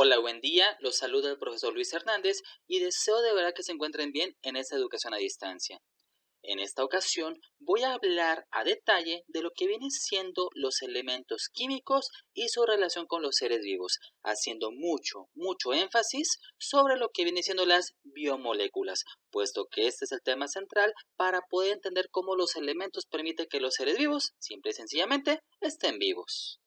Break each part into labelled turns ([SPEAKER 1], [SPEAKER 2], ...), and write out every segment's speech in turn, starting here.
[SPEAKER 1] Hola, buen día. Los saluda el profesor Luis Hernández y deseo de verdad que se encuentren bien en esta educación a distancia. En esta ocasión voy a hablar a detalle de lo que vienen siendo los elementos químicos y su relación con los seres vivos, haciendo mucho énfasis sobre lo que vienen siendo las biomoléculas, puesto que este es el tema central para poder entender cómo los elementos permiten que los seres vivos, simple y sencillamente, estén vivos.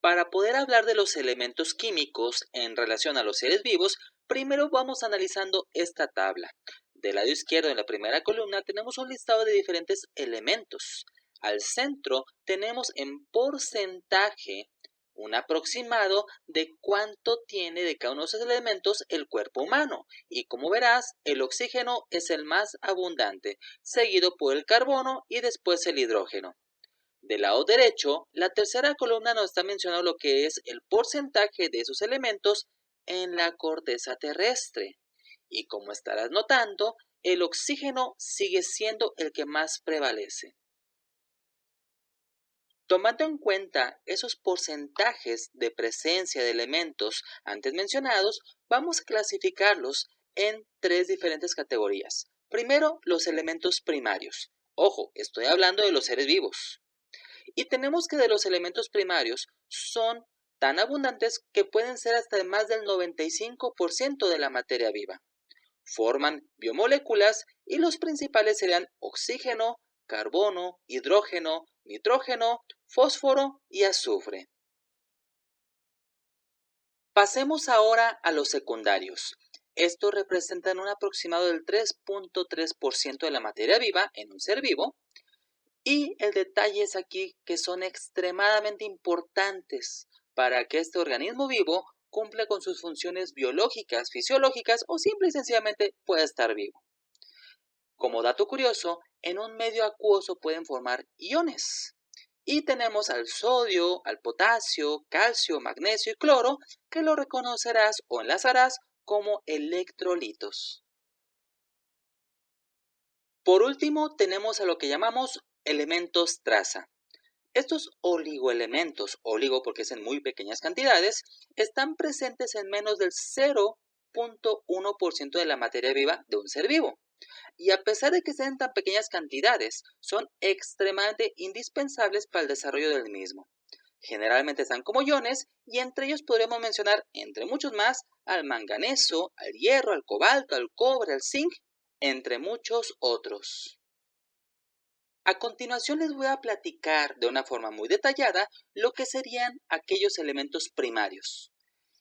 [SPEAKER 1] Para poder hablar de los elementos químicos en relación a los seres vivos, primero vamos analizando esta tabla. Del lado izquierdo en la primera columna tenemos un listado de diferentes elementos. Al centro tenemos en porcentaje un aproximado de cuánto tiene de cada uno de esos elementos el cuerpo humano. Y como verás, el oxígeno es el más abundante, seguido por el carbono y después el hidrógeno. Del lado derecho, la tercera columna nos está mencionando lo que es el porcentaje de esos elementos en la corteza terrestre. Y como estarás notando, el oxígeno sigue siendo el que más prevalece. Tomando en cuenta esos porcentajes de presencia de elementos antes mencionados, vamos a clasificarlos en tres diferentes categorías. Primero, los elementos primarios. Ojo, estoy hablando de los seres vivos. Y tenemos que de los elementos primarios son tan abundantes que pueden ser hasta de más del 95% de la materia viva. Forman biomoléculas y los principales serían oxígeno, carbono, hidrógeno, nitrógeno, fósforo y azufre. Pasemos ahora a los secundarios. Estos representan un aproximado del 3.3% de la materia viva en un ser vivo. Y el detalle es aquí que son extremadamente importantes para que este organismo vivo cumpla con sus funciones biológicas, fisiológicas o simple y sencillamente pueda estar vivo. Como dato curioso, en un medio acuoso pueden formar iones. Y tenemos al sodio, al potasio, calcio, magnesio y cloro que lo reconocerás o enlazarás como electrolitos. Por último, tenemos a lo que llamamos elementos traza. Estos oligoelementos, oligo porque es en muy pequeñas cantidades, están presentes en menos del 0.1% de la materia viva de un ser vivo. Y a pesar de que sean tan pequeñas cantidades, son extremadamente indispensables para el desarrollo del mismo. Generalmente están como iones y entre ellos podremos mencionar, entre muchos más, al manganeso, al hierro, al cobalto, al cobre, al zinc, entre muchos otros. A continuación les voy a platicar de una forma muy detallada lo que serían aquellos elementos primarios.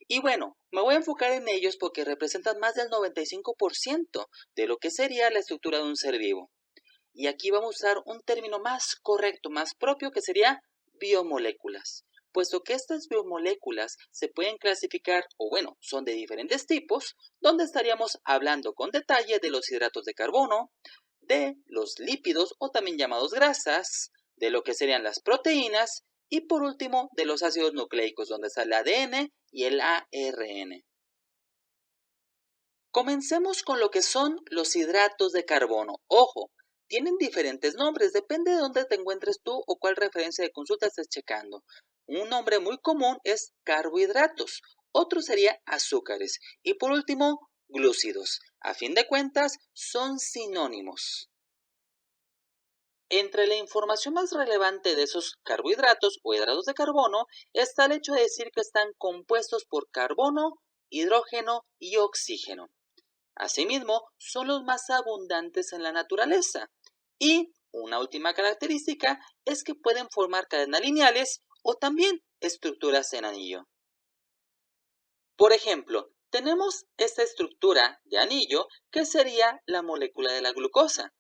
[SPEAKER 1] Y bueno, me voy a enfocar en ellos porque representan más del 95% de lo que sería la estructura de un ser vivo. Y aquí vamos a usar un término más correcto, más propio, que sería biomoléculas. Puesto que estas biomoléculas se pueden clasificar, o bueno, son de diferentes tipos, donde estaríamos hablando con detalle de los hidratos de carbono, de los lípidos o también llamados grasas, de lo que serían las proteínas y por último de los ácidos nucleicos, donde está el ADN y el ARN. Comencemos con lo que son los hidratos de carbono. Ojo, tienen diferentes nombres, depende de dónde te encuentres tú o cuál referencia de consulta estés checando. Un nombre muy común es carbohidratos, otro sería azúcares y por último glúcidos. A fin de cuentas, son sinónimos. Entre la información más relevante de esos carbohidratos o hidratos de carbono está el hecho de decir que están compuestos por carbono, hidrógeno y oxígeno. Asimismo, son los más abundantes en la naturaleza. Y una última característica es que pueden formar cadenas lineales o también estructuras en anillo. Por ejemplo, tenemos esta estructura de anillo que sería la molécula de la glucosa.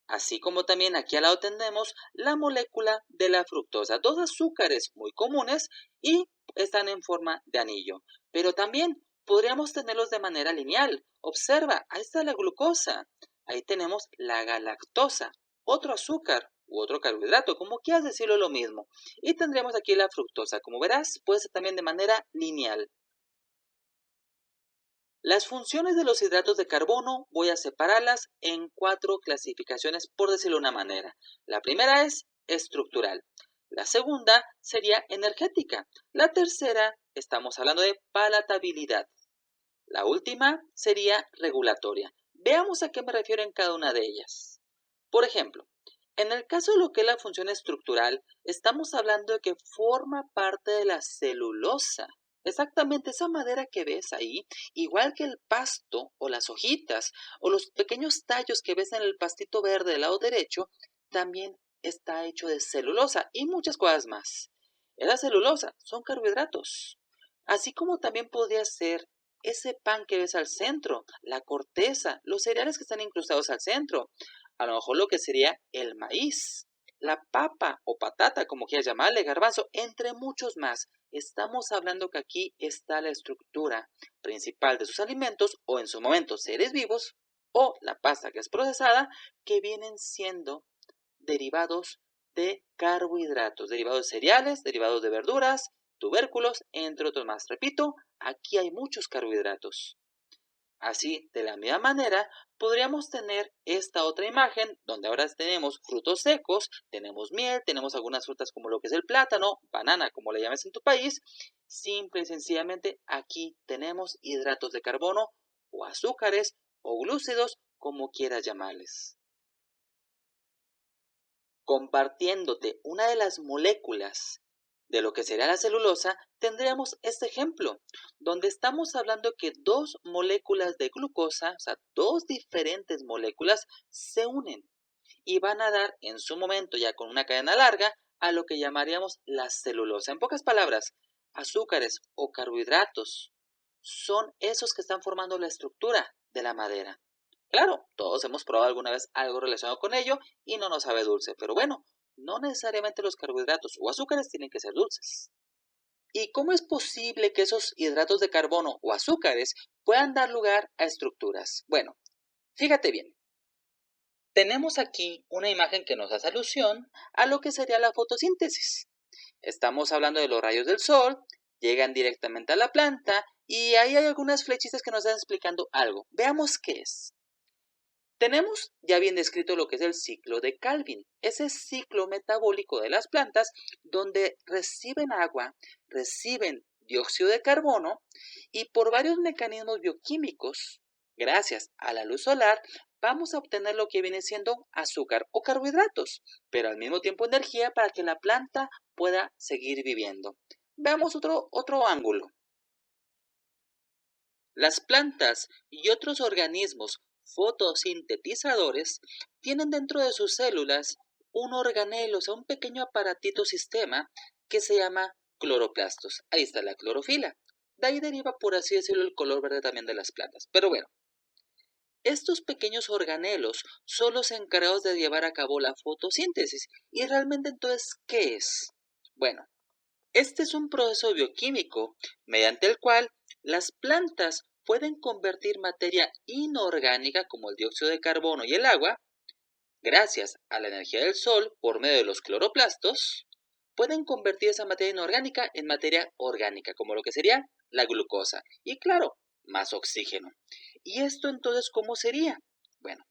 [SPEAKER 1] Así como también aquí al lado tenemos la molécula de la fructosa, dos azúcares muy comunes y están en forma de anillo. Pero también podríamos tenerlos de manera lineal. Observa, ahí está la glucosa, ahí tenemos la galactosa, otro azúcar u otro carbohidrato, como quieras decirlo lo mismo. Y tendríamos aquí la fructosa, como verás, puede ser también de manera lineal. Las funciones de los hidratos de carbono voy a separarlas en 4 clasificaciones, por decirlo de una manera. La primera es estructural, la segunda sería energética, la tercera estamos hablando de palatabilidad. La última sería regulatoria. Veamos a qué me refiero en cada una de ellas. Por ejemplo, en el caso de lo que es la función estructural, estamos hablando de que forma parte de la celulosa. Exactamente esa madera que ves ahí, igual que el pasto o las hojitas o los pequeños tallos que ves en el pastito verde del lado derecho, también está hecho de celulosa y muchas cosas más. Esa celulosa son carbohidratos, así como también podría ser ese pan que ves al centro, la corteza, los cereales que están incrustados al centro, a lo mejor lo que sería el maíz, la papa o patata, como quieras llamarle, garbanzo, entre muchos más. Estamos hablando que aquí está la estructura principal de sus alimentos, o en su momento seres vivos, o la pasta que es procesada, que vienen siendo derivados de carbohidratos, derivados de cereales, derivados de verduras, tubérculos, entre otros más. Repito, aquí hay muchos carbohidratos. Así, de la misma manera, podríamos tener esta otra imagen donde ahora tenemos frutos secos, tenemos miel, tenemos algunas frutas como lo que es el plátano, banana, como le llames en tu país. Simple y sencillamente aquí tenemos hidratos de carbono o azúcares o glúcidos, como quieras llamarles. Compartiéndote una de las moléculas de lo que será la celulosa, tendríamos este ejemplo, donde estamos hablando que dos moléculas de glucosa, o sea, dos diferentes moléculas, se unen y van a dar en su momento, ya con una cadena larga, a lo que llamaríamos la celulosa. En pocas palabras, azúcares o carbohidratos son esos que están formando la estructura de la madera. Claro, todos hemos probado alguna vez algo relacionado con ello y no nos sabe dulce, pero bueno, no necesariamente los carbohidratos o azúcares tienen que ser dulces. ¿Y cómo es posible que esos hidratos de carbono o azúcares puedan dar lugar a estructuras? Bueno, fíjate bien. Tenemos aquí una imagen que nos hace alusión a lo que sería la fotosíntesis. Estamos hablando de los rayos del sol, llegan directamente a la planta y ahí hay algunas flechitas que nos están explicando algo. Veamos qué es. Tenemos ya bien descrito lo que es el ciclo de Calvin, ese ciclo metabólico de las plantas donde reciben agua, reciben dióxido de carbono y por varios mecanismos bioquímicos, gracias a la luz solar, vamos a obtener lo que viene siendo azúcar o carbohidratos, pero al mismo tiempo energía para que la planta pueda seguir viviendo. Veamos otro ángulo. Las plantas y otros organismos fotosintetizadores tienen dentro de sus células un organelo, o sea, un pequeño aparatito sistema que se llama cloroplastos. Ahí está la clorofila. De ahí deriva, por así decirlo, el color verde también de las plantas. Pero bueno, estos pequeños organelos son los encargados de llevar a cabo la fotosíntesis. ¿Y realmente entonces qué es? Bueno, este es un proceso bioquímico mediante el cual las plantas pueden convertir materia inorgánica como el dióxido de carbono y el agua, gracias a la energía del sol por medio de los cloroplastos, pueden convertir esa materia inorgánica en materia orgánica, como lo que sería la glucosa. Y claro, más oxígeno. ¿Y esto entonces cómo sería? Bueno,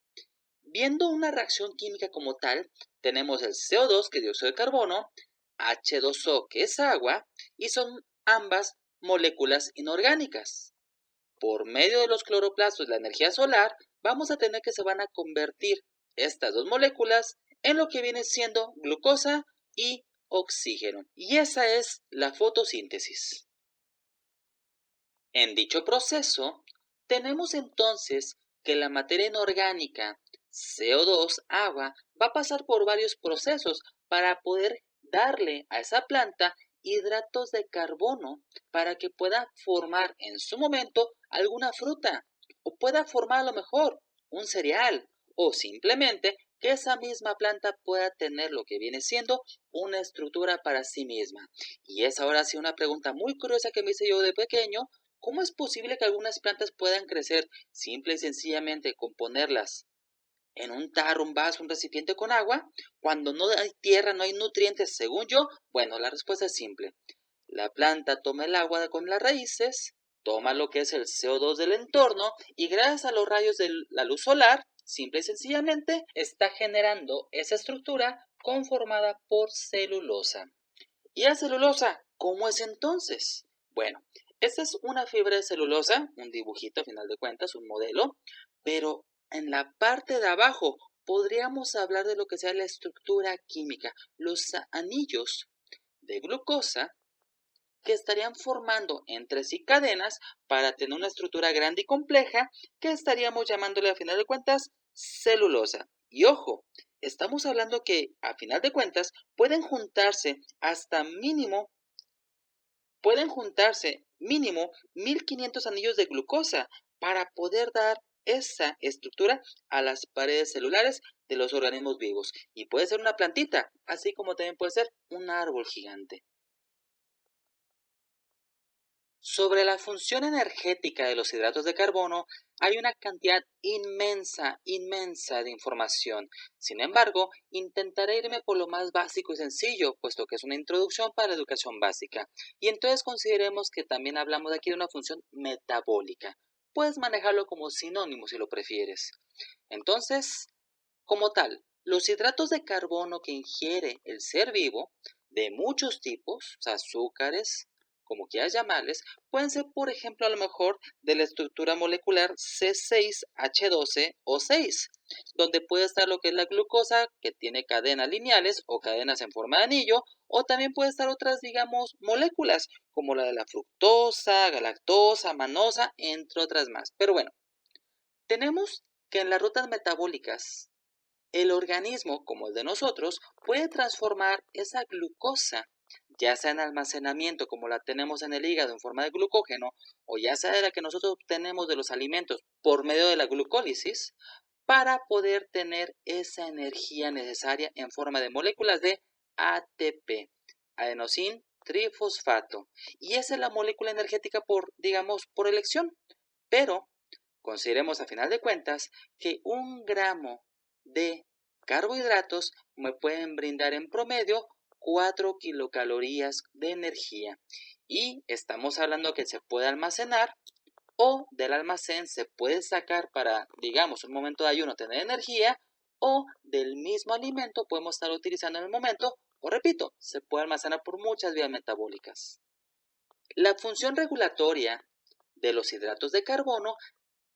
[SPEAKER 1] viendo una reacción química como tal, tenemos el CO2, que es dióxido de carbono, H2O, que es agua, y son ambas moléculas inorgánicas. Por medio de los cloroplastos y la energía solar, vamos a tener que se van a convertir estas dos moléculas en lo que viene siendo glucosa y oxígeno. Y esa es la fotosíntesis. En dicho proceso, tenemos entonces que la materia inorgánica, CO2, agua, va a pasar por varios procesos para poder darle a esa planta hidratos de carbono para que pueda formar en su momento alguna fruta o pueda formar a lo mejor un cereal o simplemente que esa misma planta pueda tener lo que viene siendo una estructura para sí misma. Y es ahora sí una pregunta muy curiosa que me hice yo de pequeño. ¿Cómo es posible que algunas plantas puedan crecer simple y sencillamente con ponerlas en un tarro, un vaso, un recipiente con agua, cuando no hay tierra, no hay nutrientes? Según yo, bueno, la respuesta es simple. La planta toma el agua con las raíces, toma lo que es el CO2 del entorno y gracias a los rayos de la luz solar, simple y sencillamente, está generando esa estructura conformada por celulosa. ¿Y la celulosa cómo es entonces? Bueno, esta es una fibra de celulosa, un dibujito a final de cuentas, un modelo, pero en la parte de abajo podríamos hablar de lo que sea la estructura química, los anillos de glucosa que estarían formando entre sí cadenas para tener una estructura grande y compleja que estaríamos llamándole a final de cuentas celulosa. Y ojo, estamos hablando que a final de cuentas pueden juntarse mínimo 1500 anillos de glucosa para poder dar esa estructura a las paredes celulares de los organismos vivos. Y puede ser una plantita, así como también puede ser un árbol gigante. Sobre la función energética de los hidratos de carbono, hay una cantidad inmensa de información. Sin embargo, intentaré irme por lo más básico y sencillo, puesto que es una introducción para la educación básica. Y entonces consideremos que también hablamos aquí de una función metabólica. Puedes manejarlo como sinónimo si lo prefieres. Entonces, como tal, los hidratos de carbono que ingiere el ser vivo, de muchos tipos, o sea, azúcares, como quieras llamarles, pueden ser, por ejemplo, a lo mejor de la estructura molecular C6H12O6, donde puede estar lo que es la glucosa, que tiene cadenas lineales o cadenas en forma de anillo, o también puede estar otras, digamos, moléculas, como la de la fructosa, galactosa, manosa, entre otras más. Pero bueno, tenemos que en las rutas metabólicas el organismo, como el de nosotros, puede transformar esa glucosa, ya sea en almacenamiento, como la tenemos en el hígado en forma de glucógeno, o ya sea de la que nosotros obtenemos de los alimentos por medio de la glucólisis, para poder tener esa energía necesaria en forma de moléculas de ATP, adenosín trifosfato. Y esa es la molécula energética por elección. Pero consideremos a final de cuentas que 1 gramo de carbohidratos me pueden brindar en promedio 4 kilocalorías de energía. Y estamos hablando que se puede almacenar o del almacén se puede sacar para, digamos, un momento de ayuno tener energía o del mismo alimento podemos estar utilizando en el momento o repito, se puede almacenar por muchas vías metabólicas. La función regulatoria de los hidratos de carbono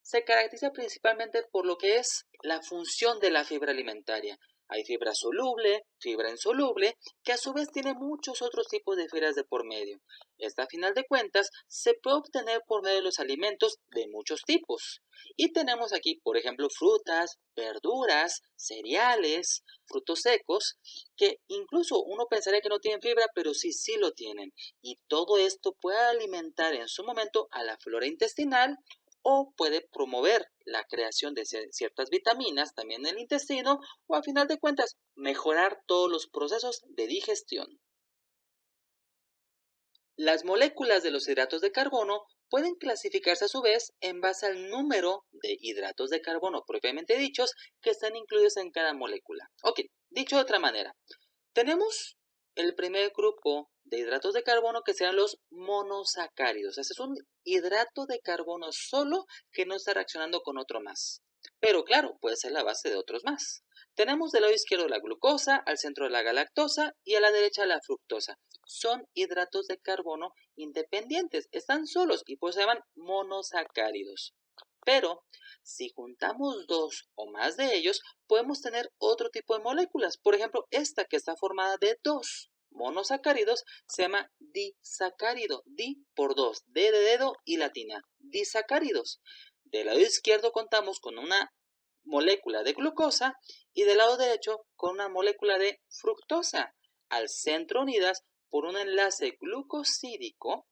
[SPEAKER 1] se caracteriza principalmente por lo que es la función de la fibra alimentaria. Hay fibra soluble, fibra insoluble, que a su vez tiene muchos otros tipos de fibras de por medio. Esta, a final de cuentas, se puede obtener por medio de los alimentos de muchos tipos. Y tenemos aquí, por ejemplo, frutas, verduras, cereales, frutos secos, que incluso uno pensaría que no tienen fibra, pero sí lo tienen. Y todo esto puede alimentar en su momento a la flora intestinal, o puede promover la creación de ciertas vitaminas también en el intestino o a final de cuentas mejorar todos los procesos de digestión. Las moléculas de los hidratos de carbono pueden clasificarse a su vez en base al número de hidratos de carbono propiamente dichos que están incluidos en cada molécula. Ok, dicho de otra manera, tenemos el primer grupo de hidratos de carbono que serán los monosacáridos. Ese es un hidrato de carbono solo que no está reaccionando con otro más. Pero claro, puede ser la base de otros más. Tenemos del lado izquierdo la glucosa, al centro la galactosa y a la derecha la fructosa. Son hidratos de carbono independientes, están solos y pues se llaman monosacáridos. Pero si juntamos dos o más de ellos, podemos tener otro tipo de moléculas. Por ejemplo, esta que está formada de dos monosacáridos se llama disacárido. Di por dos, D de dedo y latina. Disacáridos. Del lado izquierdo contamos con una molécula de glucosa y del lado derecho con una molécula de fructosa, al centro unidas por un enlace glucosídico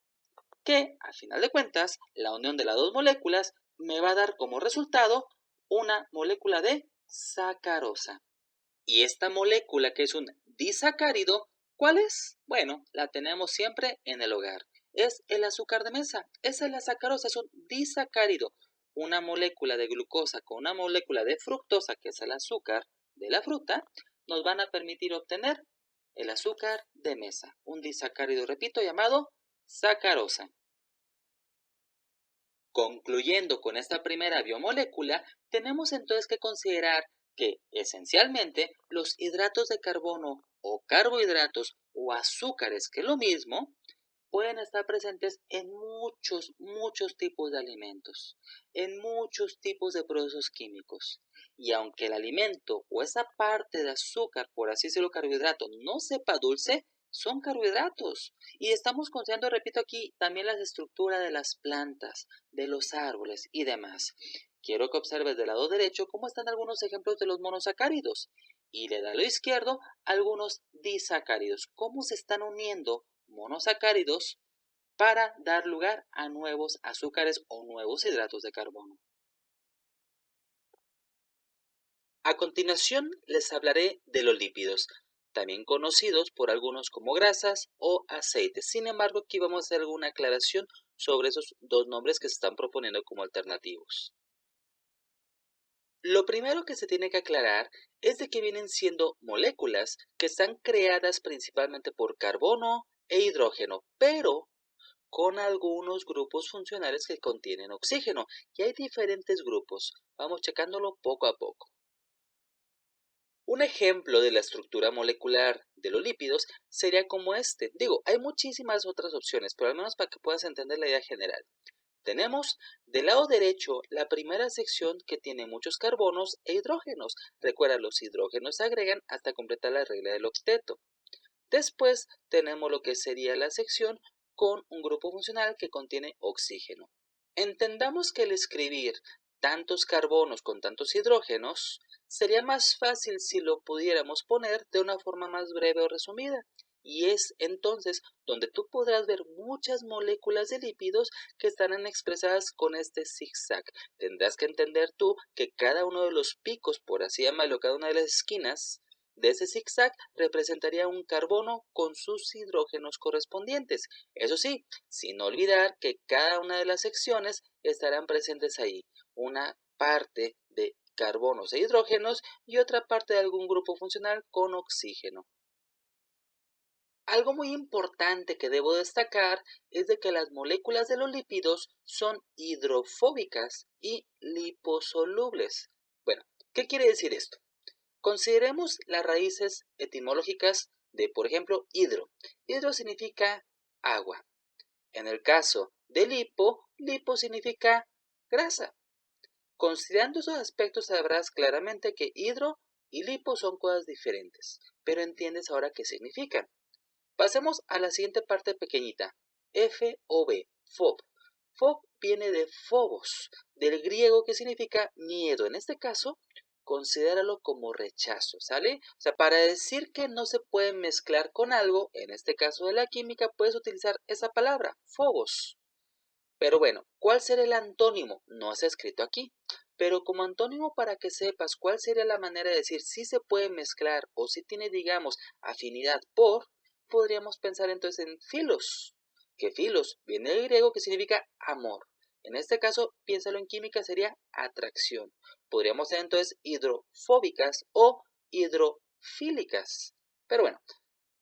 [SPEAKER 1] que, al final de cuentas, la unión de las dos moléculas me va a dar como resultado una molécula de sacarosa. Y esta molécula que es un disacárido, ¿cuál es? Bueno, la tenemos siempre en el hogar. Es el azúcar de mesa, esa es la sacarosa, es un disacárido. Una molécula de glucosa con una molécula de fructosa, que es el azúcar de la fruta, nos van a permitir obtener el azúcar de mesa, un disacárido, repito, llamado sacarosa. Concluyendo con esta primera biomolécula, tenemos entonces que considerar que, esencialmente, los hidratos de carbono o carbohidratos o azúcares, que es lo mismo, pueden estar presentes en muchos tipos de alimentos, en muchos tipos de procesos químicos. Y aunque el alimento o esa parte de azúcar, por así decirlo, carbohidrato, no sepa dulce, son carbohidratos. Y estamos considerando, repito aquí, también la estructura de las plantas, de los árboles y demás. Quiero que observes del lado derecho cómo están algunos ejemplos de los monosacáridos y del lado izquierdo algunos disacáridos. Cómo se están uniendo monosacáridos para dar lugar a nuevos azúcares o nuevos hidratos de carbono. A continuación les hablaré de los lípidos, también conocidos por algunos como grasas o aceites. Sin embargo, aquí vamos a hacer alguna aclaración sobre esos dos nombres que se están proponiendo como alternativos. Lo primero que se tiene que aclarar es de que vienen siendo moléculas que están creadas principalmente por carbono e hidrógeno, pero con algunos grupos funcionales que contienen oxígeno. Y hay diferentes grupos. Vamos checándolo poco a poco. Un ejemplo de la estructura molecular de los lípidos sería como este. Hay muchísimas otras opciones, pero al menos para que puedas entender la idea general. Tenemos del lado derecho la primera sección que tiene muchos carbonos e hidrógenos. Recuerda, los hidrógenos se agregan hasta completar la regla del octeto. Después tenemos lo que sería la sección con un grupo funcional que contiene oxígeno. Entendamos que el escribir tantos carbonos con tantos hidrógenos sería más fácil si lo pudiéramos poner de una forma más breve o resumida. Y es entonces donde tú podrás ver muchas moléculas de lípidos que estarán expresadas con este zigzag. Tendrás que entender tú que cada uno de los picos, por así llamarlo, cada una de las esquinas de ese zigzag representaría un carbono con sus hidrógenos correspondientes. Eso sí, sin olvidar que cada una de las secciones estarán presentes ahí. Una parte de carbonos e hidrógenos y otra parte de algún grupo funcional con oxígeno. Algo muy importante que debo destacar es de que las moléculas de los lípidos son hidrofóbicas y liposolubles. Bueno, ¿qué quiere decir esto? Consideremos las raíces etimológicas de, por ejemplo, hidro. Hidro significa agua. En el caso de lipo, lipo significa grasa. Considerando esos aspectos sabrás claramente que hidro y lipo son cosas diferentes, pero entiendes ahora qué significan. Pasemos a la siguiente parte pequeñita, F-O-B, FOB. FOB viene de phobos, del griego que significa miedo. En este caso, considéralo como rechazo, ¿sale? O sea, para decir que no se puede mezclar con algo, en este caso de la química, puedes utilizar esa palabra, phobos. Pero bueno, ¿cuál será el antónimo? No está escrito aquí. Pero como antónimo, para que sepas cuál sería la manera de decir si se puede mezclar o si tiene, digamos, afinidad por, podríamos pensar entonces en filos, que filos viene del griego que significa amor. En este caso, piénsalo en química, sería atracción. Podríamos ser entonces hidrofóbicas o hidrofílicas. Pero bueno,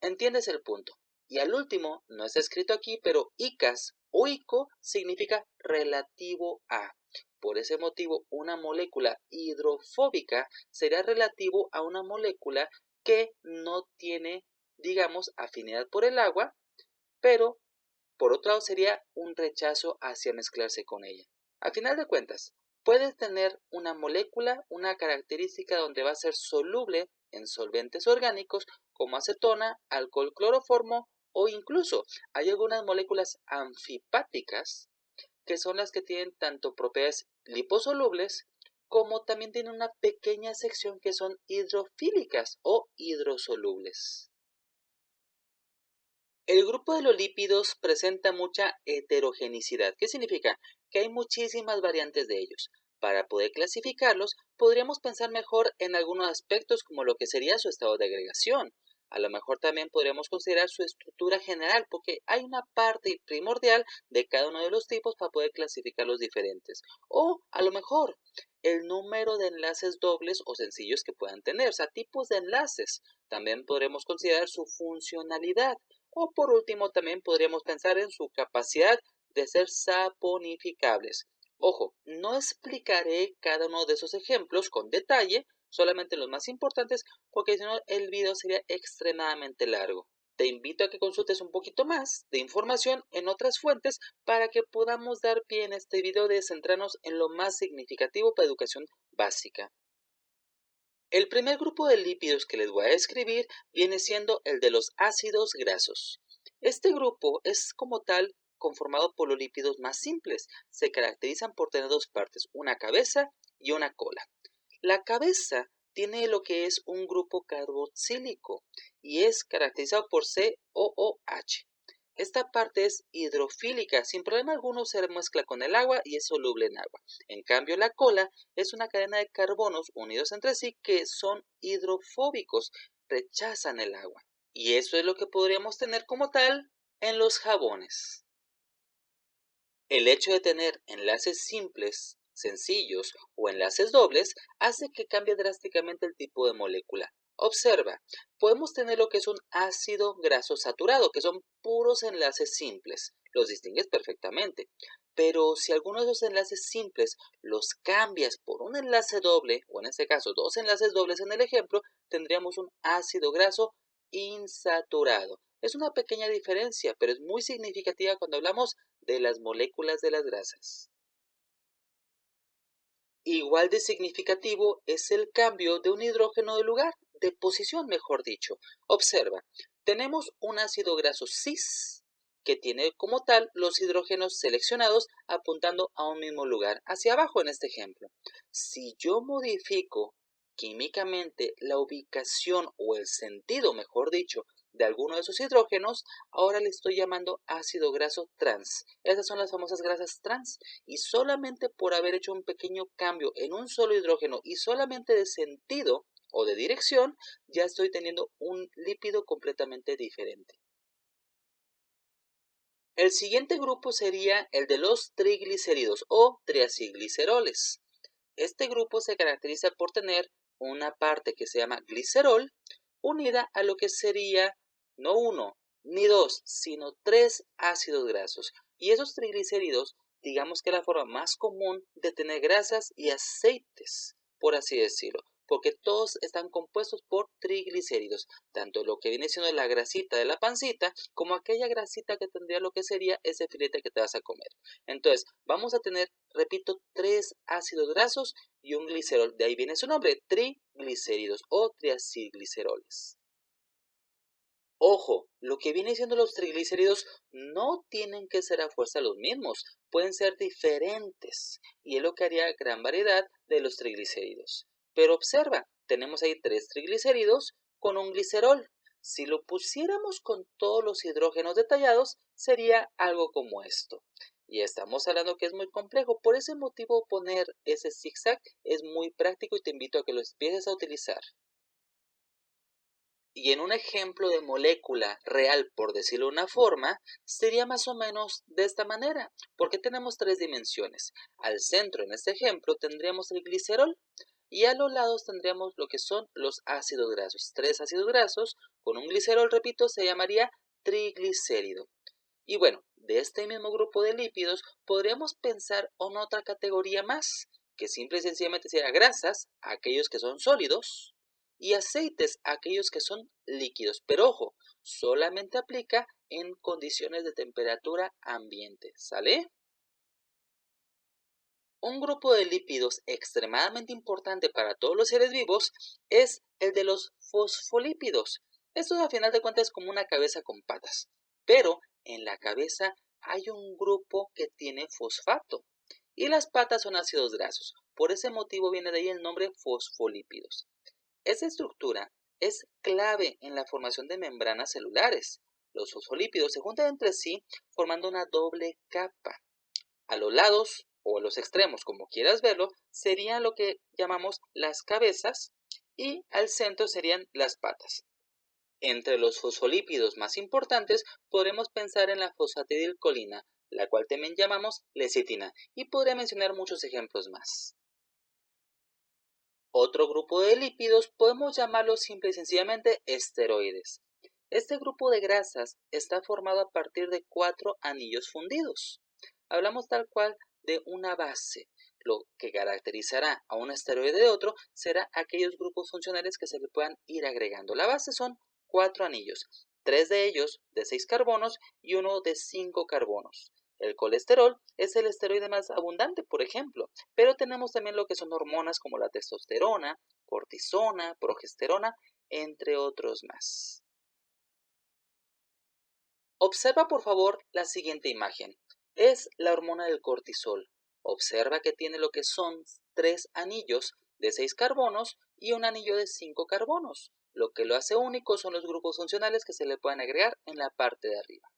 [SPEAKER 1] entiendes el punto. Y al último, no está escrito aquí, pero icas o ico significa relativo a. Por ese motivo, una molécula hidrofóbica será relativo a una molécula que no tiene, digamos, afinidad por el agua, pero por otro lado sería un rechazo hacia mezclarse con ella. A final de cuentas, puedes tener una molécula, una característica donde va a ser soluble en solventes orgánicos como acetona, alcohol cloroformo o incluso hay algunas moléculas anfipáticas que son las que tienen tanto propiedades liposolubles como también tienen una pequeña sección que son hidrofílicas o hidrosolubles. El grupo de los lípidos presenta mucha heterogenicidad. ¿Qué significa? Que hay muchísimas variantes de ellos. Para poder clasificarlos, podríamos pensar mejor en algunos aspectos como lo que sería su estado de agregación. A lo mejor también podríamos considerar su estructura general, porque hay una parte primordial de cada uno de los tipos para poder clasificar los diferentes. O a lo mejor el número de enlaces dobles o sencillos que puedan tener, o sea, tipos de enlaces. También podremos considerar su funcionalidad. O por último, también podríamos pensar en su capacidad de ser saponificables. Ojo, no explicaré cada uno de esos ejemplos con detalle, solamente los más importantes, porque si no el video sería extremadamente largo. Te invito a que consultes un poquito más de información en otras fuentes para que podamos dar pie en este video de centrarnos en lo más significativo para educación básica. El primer grupo de lípidos que les voy a describir viene siendo el de los ácidos grasos. Este grupo es como tal conformado por los lípidos más simples. Se caracterizan por tener dos partes, una cabeza y una cola. La cabeza tiene lo que es un grupo carboxílico y es caracterizado por COOH. Esta parte es hidrofílica, sin problema alguno se mezcla con el agua y es soluble en agua. En cambio, la cola es una cadena de carbonos unidos entre sí que son hidrofóbicos, rechazan el agua. Y eso es lo que podríamos tener como tal en los jabones. El hecho de tener enlaces simples, sencillos o enlaces dobles hace que cambie drásticamente el tipo de molécula. Observa, podemos tener lo que es un ácido graso saturado, que son puros enlaces simples. Los distingues perfectamente. Pero si alguno de esos enlaces simples los cambias por un enlace doble, o en este caso dos enlaces dobles en el ejemplo, tendríamos un ácido graso insaturado. Es una pequeña diferencia, pero es muy significativa cuando hablamos de las moléculas de las grasas. Igual de significativo es el cambio de un hidrógeno de lugar, de posición mejor dicho. Observa, tenemos un ácido graso cis que tiene como tal los hidrógenos seleccionados apuntando a un mismo lugar, hacia abajo en este ejemplo. Si yo modifico químicamente la ubicación o el sentido, mejor dicho, de alguno de esos hidrógenos, ahora le estoy llamando ácido graso trans. Estas son las famosas grasas trans y solamente por haber hecho un pequeño cambio en un solo hidrógeno y solamente de sentido o de dirección, ya estoy teniendo un lípido completamente diferente. El siguiente grupo sería el de los triglicéridos o triacilgliceroles. Este grupo se caracteriza por tener una parte que se llama glicerol unida a lo que sería no uno ni dos, sino tres ácidos grasos. Y esos triglicéridos, digamos que es la forma más común de tener grasas y aceites, por así decirlo, porque todos están compuestos por triglicéridos, tanto lo que viene siendo la grasita de la pancita, como aquella grasita que tendría lo que sería ese filete que te vas a comer. Entonces, vamos a tener, repito, tres ácidos grasos y un glicerol. De ahí viene su nombre, triglicéridos o triacilgliceroles. Ojo, lo que viene siendo los triglicéridos no tienen que ser a fuerza los mismos, pueden ser diferentes y es lo que haría gran variedad de los triglicéridos. Pero observa, tenemos ahí tres triglicéridos con un glicerol. Si lo pusiéramos con todos los hidrógenos detallados, sería algo como esto. Y estamos hablando que es muy complejo, por ese motivo poner ese zigzag es muy práctico y te invito a que lo empieces a utilizar. Y en un ejemplo de molécula real, por decirlo de una forma, sería más o menos de esta manera, porque tenemos tres dimensiones. Al centro, en este ejemplo, tendríamos el glicerol y a los lados tendríamos lo que son los ácidos grasos. Tres ácidos grasos con un glicerol, repito, se llamaría triglicérido. Y bueno, de este mismo grupo de lípidos podríamos pensar en otra categoría más, que simple y sencillamente sería grasas, aquellos que son sólidos, y aceites, aquellos que son líquidos. Pero ojo, solamente aplica en condiciones de temperatura ambiente, ¿sale? Un grupo de lípidos extremadamente importante para todos los seres vivos es el de los fosfolípidos. Esto a final de cuentas es como una cabeza con patas, pero en la cabeza hay un grupo que tiene fosfato y las patas son ácidos grasos. Por ese motivo viene de ahí el nombre fosfolípidos. Esta estructura es clave en la formación de membranas celulares. Los fosfolípidos se juntan entre sí formando una doble capa. A los lados o a los extremos, como quieras verlo, serían lo que llamamos las cabezas y al centro serían las patas. Entre los fosfolípidos más importantes podremos pensar en la fosfatidilcolina, la cual también llamamos lecitina, y podría mencionar muchos ejemplos más. Otro grupo de lípidos podemos llamarlos simple y sencillamente esteroides. Este grupo de grasas está formado a partir de 4 anillos fundidos. Hablamos tal cual de una base. Lo que caracterizará a un esteroide de otro será aquellos grupos funcionales que se le puedan ir agregando. La base son 4 anillos. 3 de ellos de 6 carbonos y uno de 5 carbonos. El colesterol es el esteroide más abundante, por ejemplo, pero tenemos también lo que son hormonas como la testosterona, cortisona, progesterona, entre otros más. Observa por favor la siguiente imagen. Es la hormona del cortisol. Observa que tiene lo que son 3 anillos de 6 carbonos y un anillo de 5 carbonos. Lo que lo hace único son los grupos funcionales que se le pueden agregar en la parte de arriba.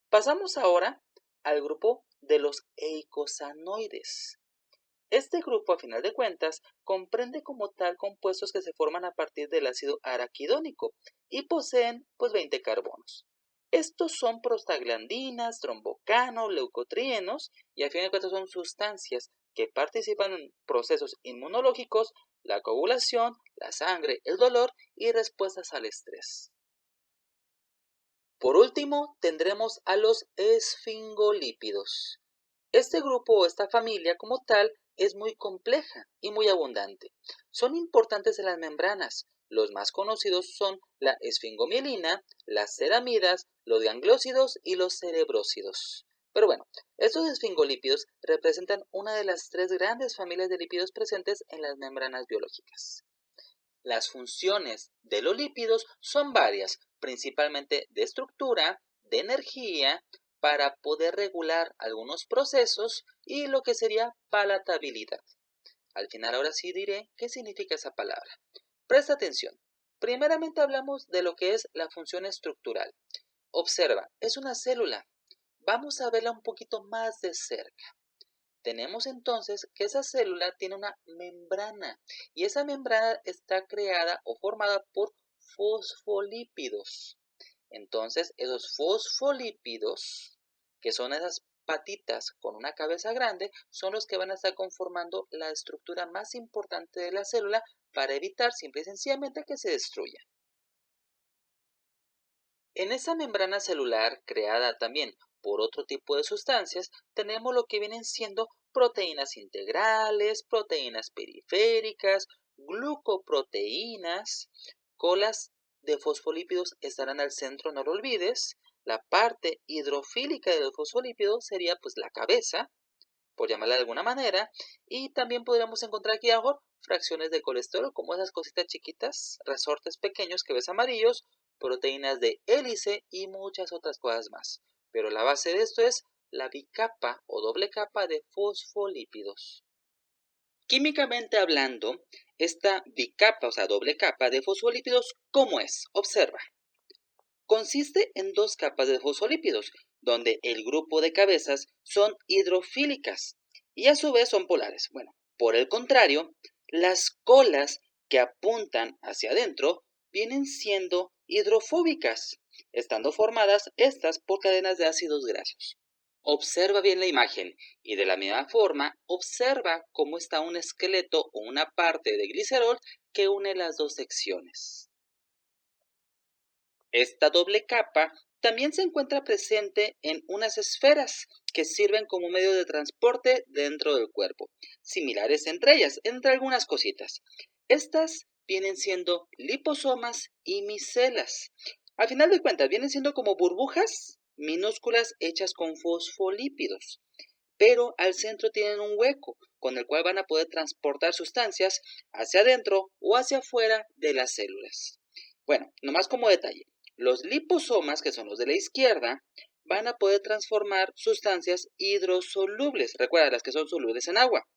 [SPEAKER 1] Pasamos ahora al grupo de los eicosanoides. Este grupo, a final de cuentas, comprende como tal compuestos que se forman a partir del ácido araquidónico y poseen 20 carbonos. Estos son prostaglandinas, trombocanos, leucotrienos y a fin de cuentas son sustancias que participan en procesos inmunológicos, la coagulación, la sangre, el dolor y respuestas al estrés. Por último, tendremos a los esfingolípidos. Este grupo o esta familia como tal es muy compleja y muy abundante. Son importantes en las membranas. Los más conocidos son la esfingomielina, las ceramidas, los gangliósidos y los cerebrósidos. Pero bueno, estos esfingolípidos representan una de las 3 grandes familias de lípidos presentes en las membranas biológicas. Las funciones de los lípidos son varias, principalmente de estructura, de energía, para poder regular algunos procesos y lo que sería palatabilidad. Al final ahora sí diré qué significa esa palabra. Presta atención. Primeramente hablamos de lo que es la función estructural. Observa, es una célula. Vamos a verla un poquito más de cerca. Tenemos entonces que esa célula tiene una membrana y esa membrana está creada o formada por fosfolípidos. Entonces, esos fosfolípidos, que son esas patitas con una cabeza grande, son los que van a estar conformando la estructura más importante de la célula para evitar simple y sencillamente que se destruya. En esa membrana celular, creada también por otro tipo de sustancias, tenemos lo que vienen siendo proteínas integrales, proteínas periféricas, glucoproteínas, colas de fosfolípidos estarán al centro, no lo olvides. La parte hidrofílica del fosfolípido sería la cabeza, por llamarla de alguna manera, y también podríamos encontrar aquí abajo fracciones de colesterol, como esas cositas chiquitas, resortes pequeños que ves amarillos, proteínas de hélice y muchas otras cosas más. Pero la base de esto es la bicapa o doble capa de fosfolípidos. Químicamente hablando, esta bicapa, o sea, doble capa de fosfolípidos, ¿cómo es? Observa. Consiste en 2 capas de fosfolípidos, donde el grupo de cabezas son hidrofílicas y a su vez son polares. Bueno, por el contrario, las colas que apuntan hacia adentro vienen siendo hidrofóbicas, estando formadas estas por cadenas de ácidos grasos. Observa bien la imagen y de la misma forma observa cómo está un esqueleto o una parte de glicerol que une las 2 secciones. Esta doble capa también se encuentra presente en unas esferas que sirven como medio de transporte dentro del cuerpo, similares entre ellas, entre algunas cositas. Estas vienen siendo liposomas y micelas. Al final de cuentas, vienen siendo como burbujas minúsculas hechas con fosfolípidos, pero al centro tienen un hueco con el cual van a poder transportar sustancias hacia adentro o hacia afuera de las células. Bueno, nomás como detalle. Los liposomas, que son los de la izquierda, van a poder transformar sustancias hidrosolubles, recuerda las que son solubles en agua.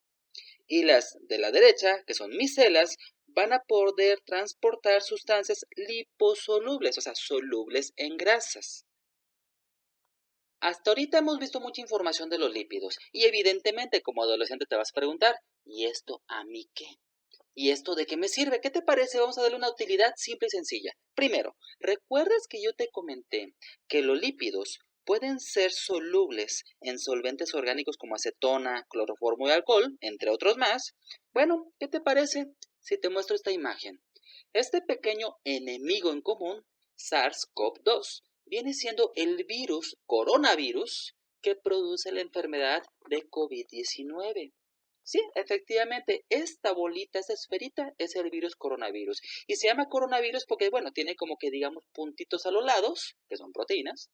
[SPEAKER 1] Y las de la derecha, que son micelas, van a poder transportar sustancias liposolubles, o sea, solubles en grasas. Hasta ahorita hemos visto mucha información de los lípidos y evidentemente como adolescente te vas a preguntar, ¿y esto a mí qué? ¿Y esto de qué me sirve? ¿Qué te parece? Vamos a darle una utilidad simple y sencilla. Primero, ¿recuerdas que yo te comenté que los lípidos pueden ser solubles en solventes orgánicos como acetona, cloroformo y alcohol, entre otros más? Bueno, ¿qué te parece si te muestro esta imagen? Este pequeño enemigo en común, SARS-CoV-2, viene siendo el coronavirus, que produce la enfermedad de COVID-19. Sí, efectivamente, esta bolita, esta esferita es el virus coronavirus. Y se llama coronavirus porque, bueno, tiene como que, digamos, puntitos a los lados, que son proteínas,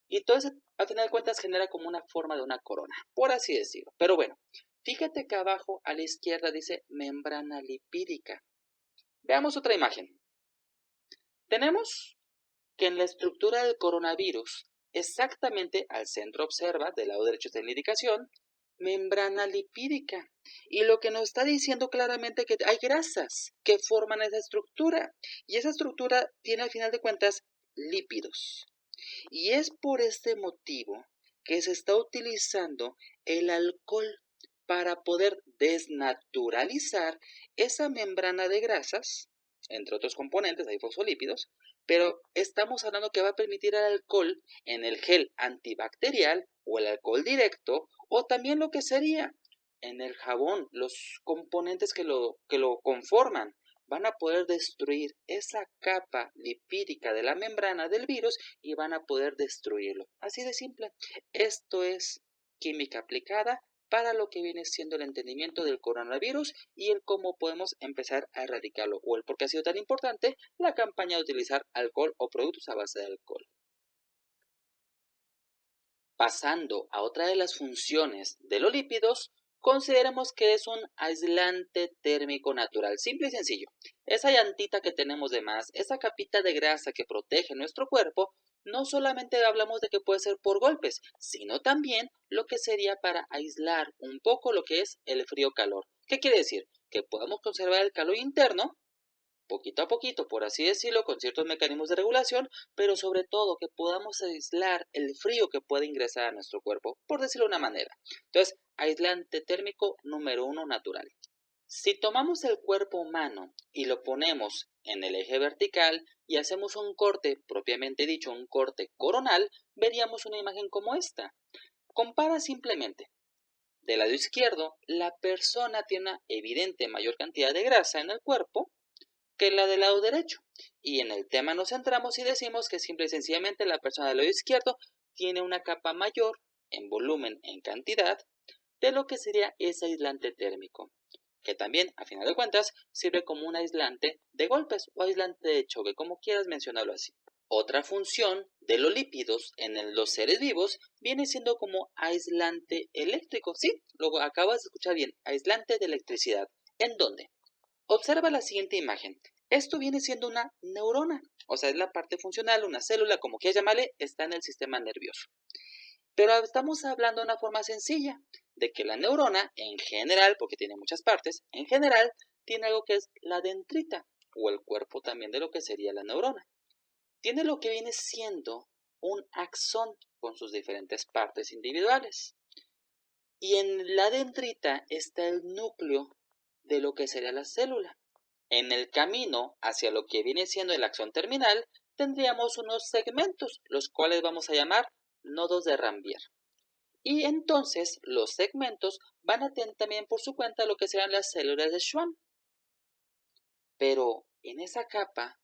[SPEAKER 1] y todo eso, al final de cuentas, genera como una forma de una corona, por así decirlo. Pero bueno, fíjate que abajo a la izquierda dice membrana lipídica. Veamos otra imagen. Tenemos que en la estructura del coronavirus, exactamente al centro observa, del lado derecho de la indicación, membrana lipídica. Y lo que nos está diciendo claramente que hay grasas que forman esa estructura. Y esa estructura tiene al final de cuentas lípidos. Y es por este motivo que se está utilizando el alcohol para poder desnaturalizar esa membrana de grasas, entre otros componentes, hay fosfolípidos, pero estamos hablando que va a permitir al alcohol en el gel antibacterial o el alcohol directo, o también lo que sería en el jabón, los componentes que lo conforman van a poder destruir esa capa lipídica de la membrana del virus y van a poder destruirlo. Así de simple. Esto es química aplicada para lo que viene siendo el entendimiento del coronavirus y el cómo podemos empezar a erradicarlo, o el por qué ha sido tan importante la campaña de utilizar alcohol o productos a base de alcohol. Pasando a otra de las funciones de los lípidos, consideremos que es un aislante térmico natural, simple y sencillo. Esa llantita que tenemos de más, esa capita de grasa que protege nuestro cuerpo, no solamente hablamos de que puede ser por golpes, sino también lo que sería para aislar un poco lo que es el frío-calor. ¿Qué quiere decir? Que podamos conservar el calor interno poquito a poquito, por así decirlo, con ciertos mecanismos de regulación, pero sobre todo que podamos aislar el frío que puede ingresar a nuestro cuerpo, por decirlo de una manera. Entonces, aislante térmico número 1 natural. Si tomamos el cuerpo humano y lo ponemos en el eje vertical y hacemos un corte, propiamente dicho, un corte coronal, veríamos una imagen como esta. Compara simplemente. Del lado izquierdo, la persona tiene una evidente mayor cantidad de grasa en el cuerpo que la del lado derecho. Y en el tema nos centramos y decimos que simple y sencillamente la persona del lado izquierdo tiene una capa mayor en volumen, en cantidad, de lo que sería ese aislante térmico, que también, a final de cuentas, sirve como un aislante de golpes o aislante de choque, como quieras mencionarlo así. Otra función de los lípidos en los seres vivos viene siendo como aislante eléctrico. Sí, lo acabas de escuchar bien, aislante de electricidad. ¿En dónde? Observa la siguiente imagen. Esto viene siendo una neurona, o sea, es la parte funcional, una célula, como quieras llamarle, está en el sistema nervioso. Pero estamos hablando de una forma sencilla, de que la neurona, en general, porque tiene muchas partes, en general, tiene algo que es la dendrita, o el cuerpo también de lo que sería la neurona. Tiene lo que viene siendo un axón con sus diferentes partes individuales. Y en la dendrita está el núcleo de lo que sería la célula. En el camino hacia lo que viene siendo el axón terminal, tendríamos unos segmentos, los cuales vamos a llamar nodos de Rambier. Y entonces los segmentos van a tener también por su cuenta lo que serán las células de Schwann. Pero en esa capa,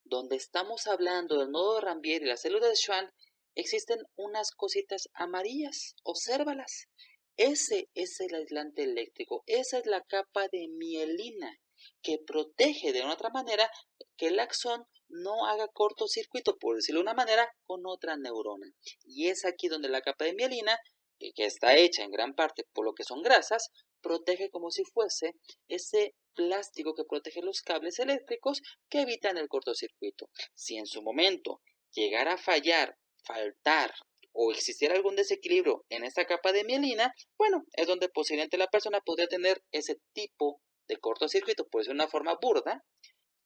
[SPEAKER 1] donde estamos hablando del nodo de Rambier y las células de Schwann, existen unas cositas amarillas, obsérvalas. Ese es el aislante eléctrico, esa es la capa de mielina que protege de una otra manera que el axón no haga cortocircuito, por decirlo de una manera, con otra neurona. Y es aquí donde la capa de mielina, que está hecha en gran parte por lo que son grasas, protege como si fuese ese plástico que protege los cables eléctricos que evitan el cortocircuito. Si en su momento llegara a faltar o existiera algún desequilibrio en esta capa de mielina, bueno, es donde posiblemente la persona podría tener ese tipo de cortocircuito, por decirlo de una forma burda,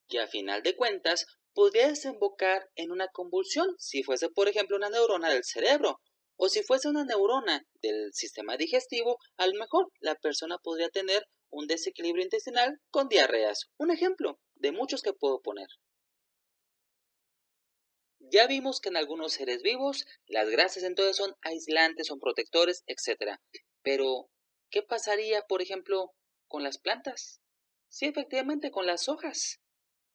[SPEAKER 1] que a final de cuentas podría desembocar en una convulsión si fuese, por ejemplo, una neurona del cerebro, o si fuese una neurona del sistema digestivo, a lo mejor la persona podría tener un desequilibrio intestinal con diarreas. Un ejemplo de muchos que puedo poner. Ya vimos que en algunos seres vivos las grasas entonces son aislantes, son protectores, etc. Pero, ¿qué pasaría, por ejemplo, con las plantas? Sí, efectivamente, con las hojas.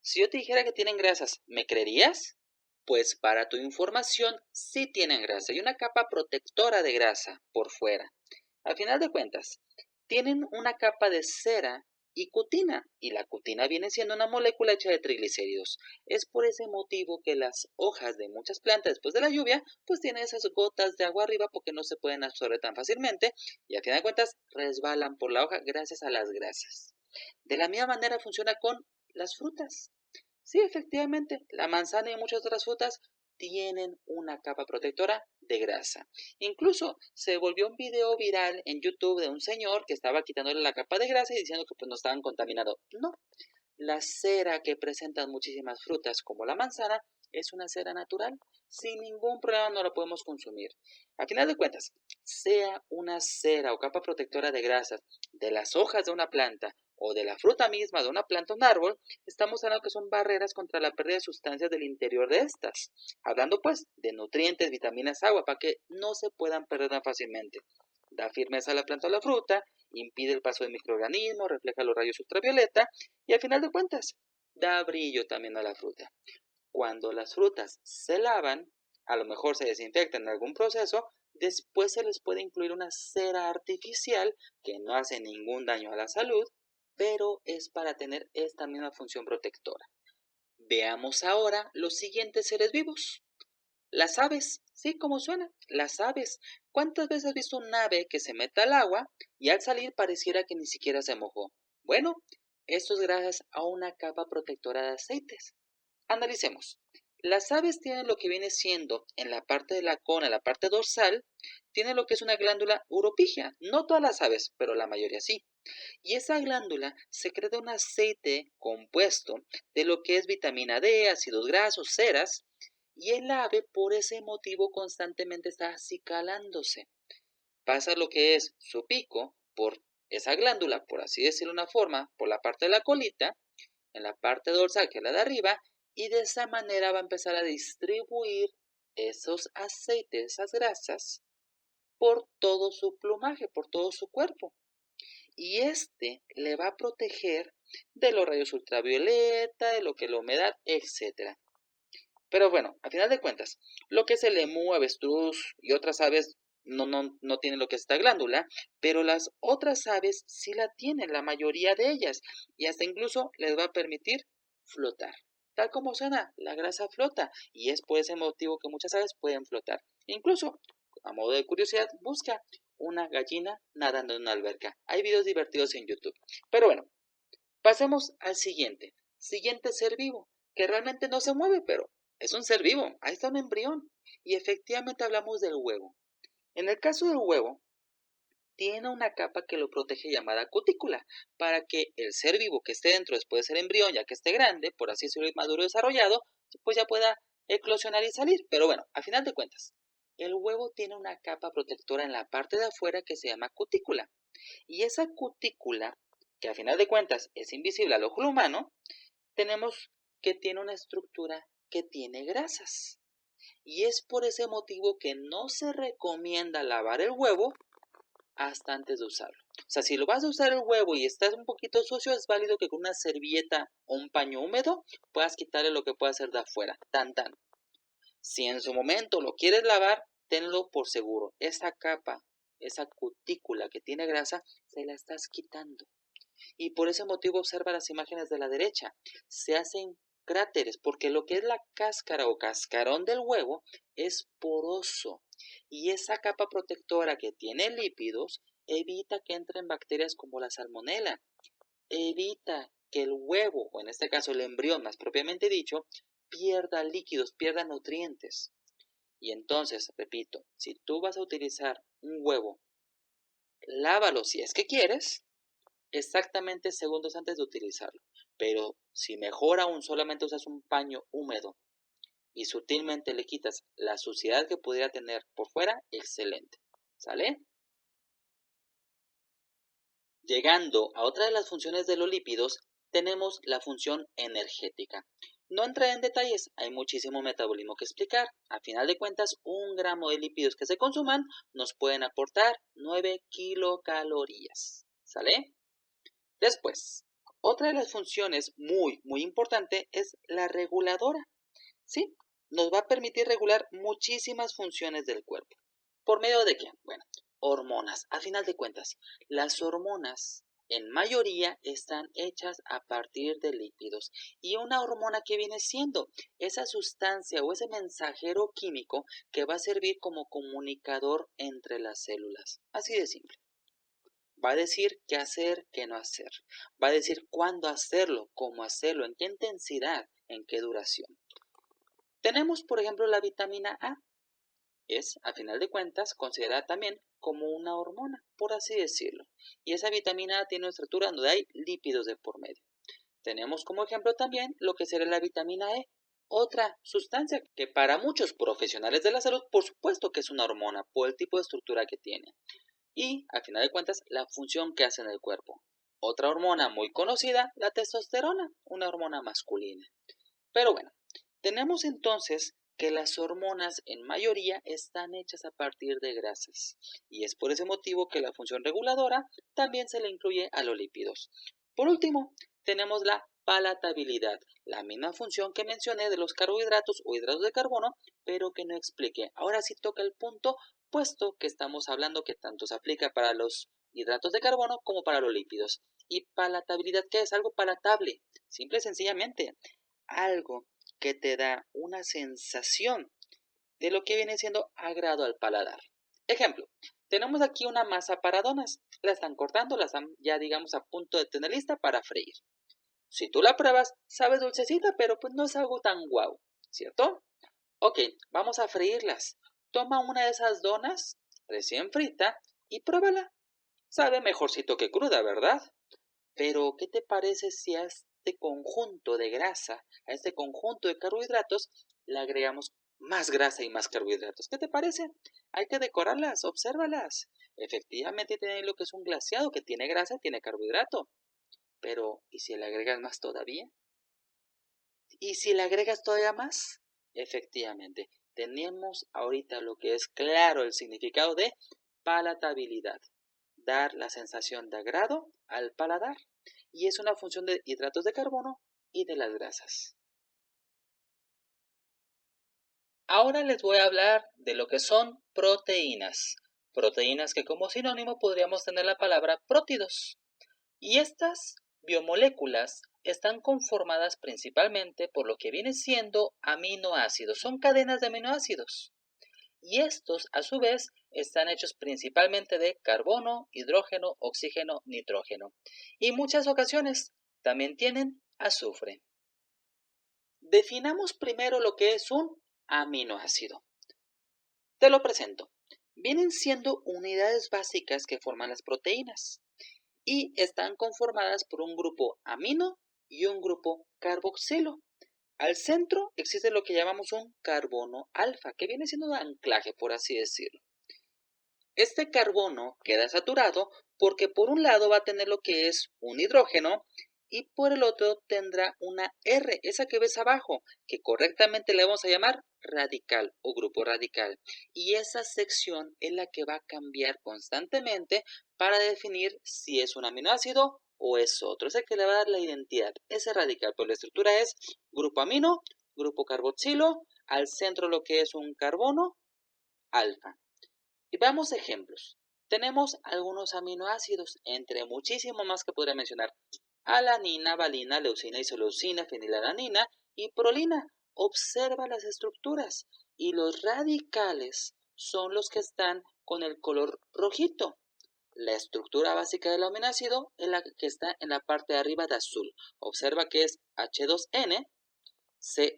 [SPEAKER 1] Si yo te dijera que tienen grasas, ¿me creerías? Pues para tu información, sí tienen grasa y una capa protectora de grasa por fuera. Al final de cuentas, tienen una capa de cera y cutina, y la cutina viene siendo una molécula hecha de triglicéridos. Es por ese motivo que las hojas de muchas plantas después de la lluvia, pues tienen esas gotas de agua arriba porque no se pueden absorber tan fácilmente y a fin de cuentas resbalan por la hoja gracias a las grasas. De la misma manera funciona con las frutas. Sí, efectivamente, la manzana y muchas otras frutas tienen una capa protectora de grasa. Incluso se volvió un video viral en YouTube de un señor que estaba quitándole la capa de grasa y diciendo que pues no estaban contaminados. No, la cera que presentan muchísimas frutas como la manzana es una cera natural. Sin ningún problema no la podemos consumir. A final de cuentas, sea una cera o capa protectora de grasas de las hojas de una planta o de la fruta misma de una planta o un árbol, estamos hablando que son barreras contra la pérdida de sustancias del interior de estas. Hablando pues de nutrientes, vitaminas, agua, para que no se puedan perder tan fácilmente. Da firmeza a la planta o la fruta, impide el paso de microorganismos, refleja los rayos ultravioleta y al final de cuentas da brillo también a la fruta. Cuando las frutas se lavan, a lo mejor se desinfectan en algún proceso, después se les puede incluir una cera artificial que no hace ningún daño a la salud, pero es para tener esta misma función protectora. Veamos ahora los siguientes seres vivos. Las aves, sí, como suena, las aves. ¿Cuántas veces has visto un ave que se mete al agua y al salir pareciera que ni siquiera se mojó? Bueno, esto es gracias a una capa protectora de aceites. Analicemos. Las aves tienen lo que viene siendo en la parte de la cola, en la parte dorsal, tienen lo que es una glándula uropigia. No todas las aves, pero la mayoría sí. Y esa glándula secreta un aceite compuesto de lo que es vitamina D, ácidos grasos, ceras, y el ave por ese motivo constantemente está acicalándose. Pasa lo que es su pico por esa glándula, por así decirlo de una forma, por la parte de la colita, en la parte dorsal que es la de arriba, y de esa manera va a empezar a distribuir esos aceites, esas grasas, por todo su plumaje, por todo su cuerpo. Y este le va a proteger de los rayos ultravioleta, de lo que es la humedad, etc. Pero bueno, a final de cuentas, lo que es el emú, avestruz y otras aves no tienen lo que es esta glándula, pero las otras aves sí la tienen, la mayoría de ellas, y hasta incluso les va a permitir flotar. Tal como suena, la grasa flota, y es por ese motivo que muchas aves pueden flotar. Incluso, a modo de curiosidad, busca una gallina nadando en una alberca. Hay videos divertidos en YouTube. Pero bueno, pasemos al siguiente. Siguiente ser vivo, que realmente no se mueve, pero es un ser vivo. Ahí está un embrión. Y efectivamente hablamos del huevo. En el caso del huevo, tiene una capa que lo protege llamada cutícula, para que el ser vivo que esté dentro después de ser embrión, ya que esté grande, por así decirlo, maduro y desarrollado, pues ya pueda eclosionar y salir. Pero bueno, a final de cuentas, el huevo tiene una capa protectora en la parte de afuera que se llama cutícula. Y esa cutícula, que a final de cuentas es invisible al ojo humano, tenemos que tiene una estructura que tiene grasas. Y es por ese motivo que no se recomienda lavar el huevo hasta antes de usarlo. O sea, si lo vas a usar el huevo y estás un poquito sucio, es válido que con una servilleta o un paño húmedo puedas quitarle lo que pueda hacer de afuera. Tan tan. Si en su momento lo quieres lavar, tenlo por seguro. Esa capa, esa cutícula que tiene grasa, se la estás quitando. Y por ese motivo observa las imágenes de la derecha. Se hacen cráteres porque lo que es la cáscara o cascarón del huevo es poroso. Y esa capa protectora que tiene lípidos evita que entren bacterias como la salmonela. Evita que el huevo, o en este caso el embrión más propiamente dicho, pierda líquidos, pierda nutrientes. Y entonces, repito, si tú vas a utilizar un huevo, lávalo si es que quieres, exactamente segundos antes de utilizarlo. Pero si mejor aún solamente usas un paño húmedo y sutilmente le quitas la suciedad que pudiera tener por fuera, excelente. ¿Sale? Llegando a otra de las funciones de los lípidos, tenemos la función energética. No entraré en detalles, hay muchísimo metabolismo que explicar. A final de cuentas, 1 gramo de lípidos que se consuman nos pueden aportar 9 kilocalorías. ¿Sale? Después, otra de las funciones muy importante es la reguladora. ¿Sí? Nos va a permitir regular muchísimas funciones del cuerpo. ¿Por medio de qué? Bueno, hormonas. A final de cuentas, las hormonas en mayoría están hechas a partir de lípidos. Y una hormona que viene siendo esa sustancia o ese mensajero químico que va a servir como comunicador entre las células. Así de simple. Va a decir qué hacer, qué no hacer. Va a decir cuándo hacerlo, cómo hacerlo, en qué intensidad, en qué duración. Tenemos, por ejemplo, la vitamina A. Es, a final de cuentas, considerada también como una hormona, por así decirlo. Y esa vitamina A tiene una estructura donde hay lípidos de por medio. Tenemos como ejemplo también lo que sería la vitamina E, otra sustancia que para muchos profesionales de la salud, por supuesto que es una hormona, por el tipo de estructura que tiene. Y, al final de cuentas, la función que hace en el cuerpo. Otra hormona muy conocida, la testosterona, una hormona masculina. Pero bueno, tenemos entonces que las hormonas en mayoría están hechas a partir de grasas. Y es por ese motivo que la función reguladora también se le incluye a los lípidos. Por último, tenemos la palatabilidad, la misma función que mencioné de los carbohidratos o hidratos de carbono, pero que no expliqué. Ahora sí toca el punto, puesto que estamos hablando que tanto se aplica para los hidratos de carbono como para los lípidos. ¿Y palatabilidad qué es? Algo palatable, simple y sencillamente, algo que te da una sensación de lo que viene siendo agrado al paladar. Ejemplo, tenemos aquí una masa para donas, la están cortando, la están ya digamos a punto de tener lista para freír. Si tú la pruebas, sabe dulcecita, pero pues no es algo tan guau, ¿cierto? Ok, vamos a freírlas. Toma una de esas donas recién frita y pruébala. Sabe mejorcito que cruda, ¿verdad? Pero, ¿qué te parece si a este conjunto de grasa, a este conjunto de carbohidratos, le agregamos más grasa y más carbohidratos? ¿Qué te parece? Hay que decorarlas, obsérvalas. Efectivamente tiene lo que es un glaseado, que tiene grasa y tiene carbohidrato. Pero, ¿y si le agregas más todavía? ¿Y si le agregas todavía más? Efectivamente, tenemos ahorita lo que es claro el significado de palatabilidad. Dar la sensación de agrado al paladar. Y es una función de hidratos de carbono y de las grasas. Ahora les voy a hablar de lo que son proteínas. Proteínas que como sinónimo podríamos tener la palabra prótidos. Y estas biomoléculas están conformadas principalmente por lo que viene siendo aminoácidos. Son cadenas de aminoácidos. Y estos, a su vez, están hechos principalmente de carbono, hidrógeno, oxígeno, nitrógeno. Y en muchas ocasiones también tienen azufre. Definamos primero lo que es un aminoácido. Te lo presento. Vienen siendo unidades básicas que forman las proteínas y están conformadas por un grupo amino y un grupo carboxilo. Al centro existe lo que llamamos un carbono alfa, que viene siendo un anclaje, por así decirlo. Este carbono queda saturado porque por un lado va a tener lo que es un hidrógeno y por el otro tendrá una R, esa que ves abajo, que correctamente le vamos a llamar radical o grupo radical. Y esa sección es la que va a cambiar constantemente para definir si es un aminoácido o es otro. Es el que le va a dar la identidad, ese radical. Pues la estructura es grupo amino, grupo carboxilo, al centro lo que es un carbono alfa. Y veamos ejemplos. Tenemos algunos aminoácidos, entre muchísimos más que podría mencionar. Alanina, valina, leucina, isoleucina, fenilalanina y prolina. Observa las estructuras y los radicales son los que están con el color rojito. La estructura básica del aminoácido es la que está en la parte de arriba de azul. Observa que es H2N,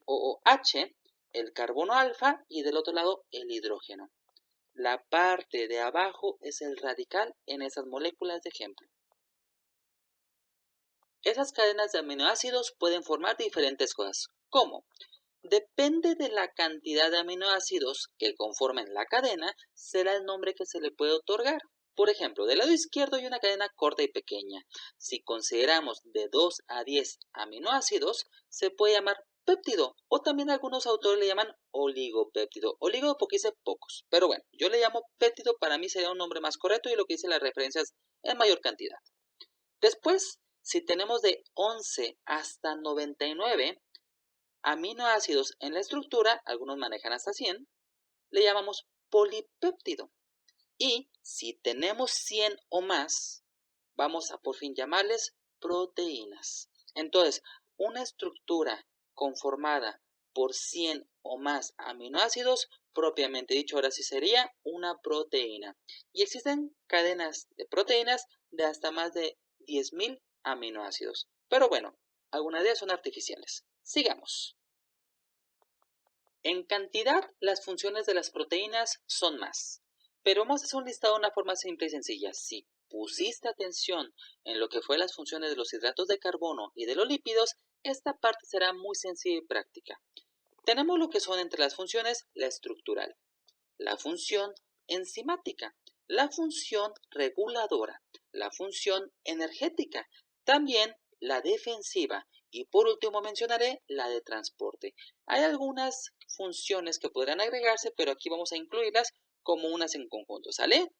[SPEAKER 1] COOH, el carbono alfa y del otro lado el hidrógeno. La parte de abajo es el radical en esas moléculas de ejemplo. Esas cadenas de aminoácidos pueden formar diferentes cosas. ¿Cómo? Depende de la cantidad de aminoácidos que conformen la cadena, será el nombre que se le puede otorgar. Por ejemplo, del lado izquierdo hay una cadena corta y pequeña. Si consideramos de 2 a 10 aminoácidos, se puede llamar péptido, o también algunos autores le llaman oligopéptido. Oligo porque dice pocos, pero bueno, yo le llamo péptido, para mí sería un nombre más correcto y lo que dice las referencias en mayor cantidad. Después, si tenemos de 11 hasta 99 aminoácidos en la estructura, algunos manejan hasta 100, le llamamos polipéptido. Y Si tenemos 100 o más, vamos a por fin llamarles proteínas. Entonces, una estructura conformada por 100 o más aminoácidos, propiamente dicho, ahora sí sería una proteína. Y existen cadenas de proteínas de hasta más de 10.000 aminoácidos. Pero bueno, algunas de ellas son artificiales. Sigamos. En cantidad, las funciones de las proteínas son más. Pero vamos a hacer un listado de una forma simple y sencilla. Si pusiste atención en lo que fue las funciones de los hidratos de carbono y de los lípidos, esta parte será muy sencilla y práctica. Tenemos lo que son entre las funciones la estructural, la función enzimática, la función reguladora, la función energética, también la defensiva y por último mencionaré la de transporte. Hay algunas funciones que podrán agregarse, pero aquí vamos a incluirlas como unas en conjunto, ¿sale?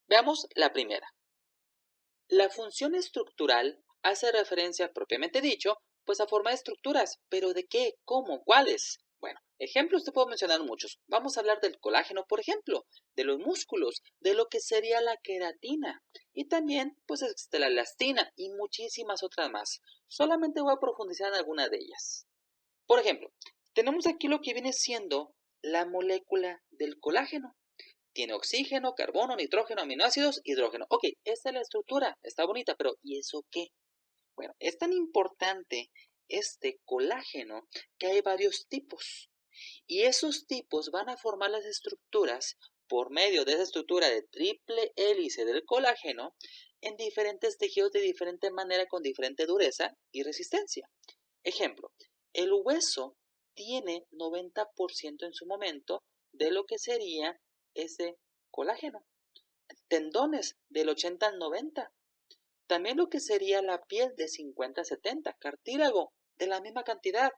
[SPEAKER 1] Veamos la primera. La función estructural hace referencia, propiamente dicho, pues a formar estructuras, pero ¿de qué? ¿Cómo? ¿Cuáles? Bueno, ejemplos te puedo mencionar muchos. Vamos a hablar del colágeno, por ejemplo, de los músculos, de lo que sería la queratina. Y también, pues existe la elastina y muchísimas otras más. Solamente voy a profundizar en alguna de ellas. Por ejemplo, tenemos aquí lo que viene siendo la molécula del colágeno. Tiene oxígeno, carbono, nitrógeno, aminoácidos, hidrógeno. Ok, esta es la estructura, está bonita, pero ¿y eso qué? Bueno, es tan importante este colágeno que hay varios tipos. Y esos tipos van a formar las estructuras por medio de esa estructura de triple hélice del colágeno en diferentes tejidos de diferente manera con diferente dureza y resistencia. Ejemplo, el hueso tiene 90% en su momento de lo que sería ese colágeno. Tendones del 80 al 90. También lo que sería la piel de 50 a 70. Cartílago de la misma cantidad.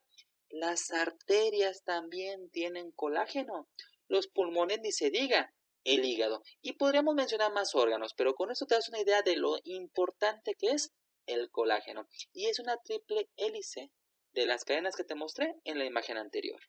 [SPEAKER 1] Las arterias también tienen colágeno. Los pulmones ni se diga. El hígado. Y podríamos mencionar más órganos, pero con eso te das una idea de lo importante que es el colágeno. Y es una triple hélice de las cadenas que te mostré en la imagen anterior.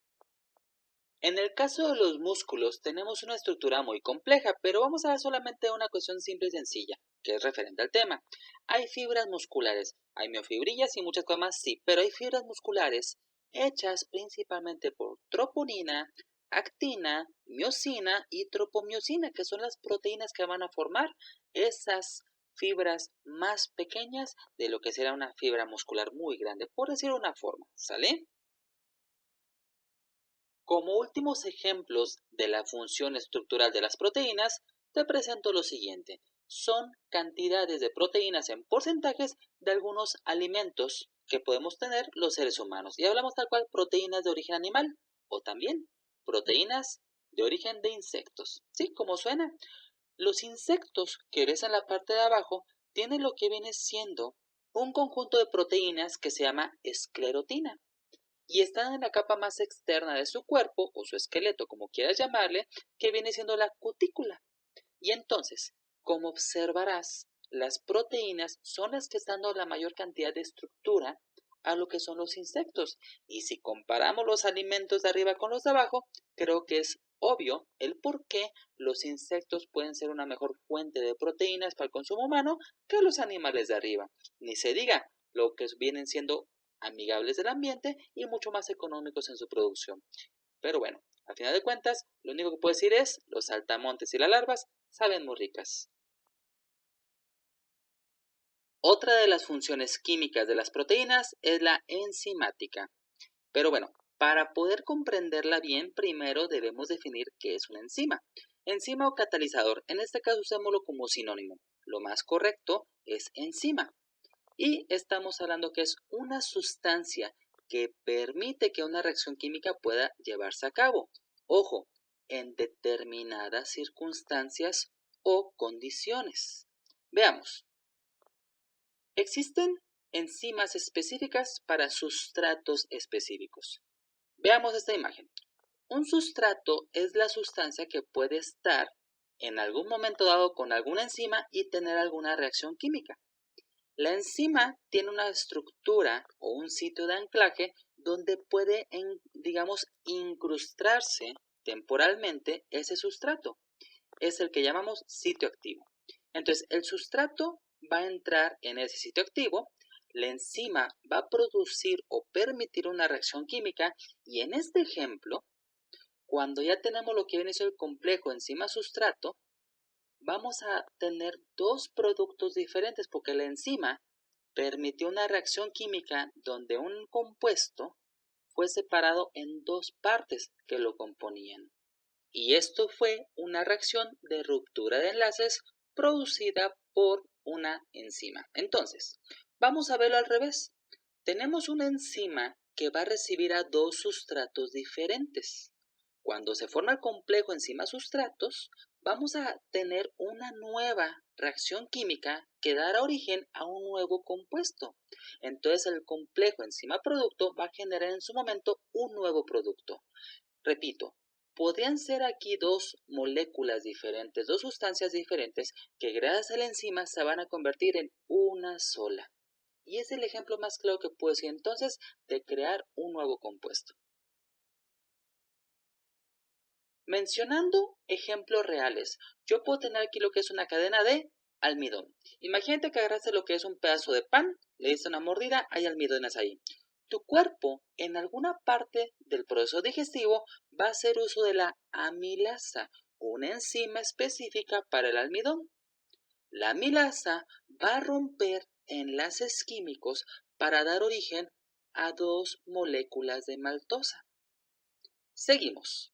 [SPEAKER 1] En el caso de los músculos tenemos una estructura muy compleja, pero vamos a ver solamente una cuestión simple y sencilla, que es referente al tema. Hay fibras musculares, hay miofibrillas y muchas cosas más, sí, pero hay fibras musculares hechas principalmente por troponina, actina, miosina y tropomiosina, que son las proteínas que van a formar esas fibras más pequeñas de lo que será una fibra muscular muy grande, por decirlo de una forma, ¿sale? Como últimos ejemplos de la función estructural de las proteínas, te presento lo siguiente. Son cantidades de proteínas en porcentajes de algunos alimentos que podemos tener los seres humanos. Y hablamos tal cual proteínas de origen animal o también proteínas de origen de insectos. ¿Sí? Como suena. Los insectos que ves en la parte de abajo tienen lo que viene siendo un conjunto de proteínas que se llama esclerotina y están en la capa más externa de su cuerpo, o su esqueleto, como quieras llamarle, que viene siendo la cutícula. Y entonces, como observarás, las proteínas son las que están dando la mayor cantidad de estructura a lo que son los insectos. Y si comparamos los alimentos de arriba con los de abajo, creo que es obvio el por qué los insectos pueden ser una mejor fuente de proteínas para el consumo humano que los animales de arriba. Ni se diga lo que vienen siendo amigables del ambiente y mucho más económicos en su producción. Pero bueno, a final de cuentas, lo único que puedo decir es, los saltamontes y las larvas saben muy ricas. Otra de las funciones químicas de las proteínas es la enzimática. Pero bueno, para poder comprenderla bien, primero debemos definir qué es una enzima. Enzima o catalizador, en este caso usémoslo como sinónimo. Lo más correcto es enzima. Y estamos hablando que es una sustancia que permite que una reacción química pueda llevarse a cabo. Ojo, en determinadas circunstancias o condiciones. Veamos. Existen enzimas específicas para sustratos específicos. Veamos esta imagen. Un sustrato es la sustancia que puede estar en algún momento dado con alguna enzima y tener alguna reacción química. La enzima tiene una estructura o un sitio de anclaje donde puede, digamos, incrustarse temporalmente ese sustrato. es el que llamamos sitio activo. Entonces, el sustrato va a entrar en ese sitio activo, la enzima va a producir o permitir una reacción química y en este ejemplo, cuando ya tenemos lo que viene siendo el complejo enzima-sustrato, vamos a tener dos productos diferentes porque la enzima permitió una reacción química donde un compuesto fue separado en dos partes que lo componían. Y esto fue una reacción de ruptura de enlaces producida por una enzima. Entonces, vamos a verlo al revés. Tenemos una enzima que va a recibir a dos sustratos diferentes. Cuando se forma el complejo enzima-sustratos, vamos a tener una nueva reacción química que dará origen a un nuevo compuesto. Entonces el complejo enzima-producto va a generar en su momento un nuevo producto. Repito, podrían ser aquí dos moléculas diferentes, dos sustancias diferentes que gracias a la enzima se van a convertir en una sola. Y es el ejemplo más claro que puedo decir entonces de crear un nuevo compuesto. Mencionando ejemplos reales, yo puedo tener aquí lo que es una cadena de almidón. Imagínate que agarraste lo que es un pedazo de pan, le diste una mordida, hay almidones ahí. Tu cuerpo, en alguna parte del proceso digestivo, va a hacer uso de la amilasa, una enzima específica para el almidón. La amilasa va a romper enlaces químicos para dar origen a dos moléculas de maltosa. Seguimos.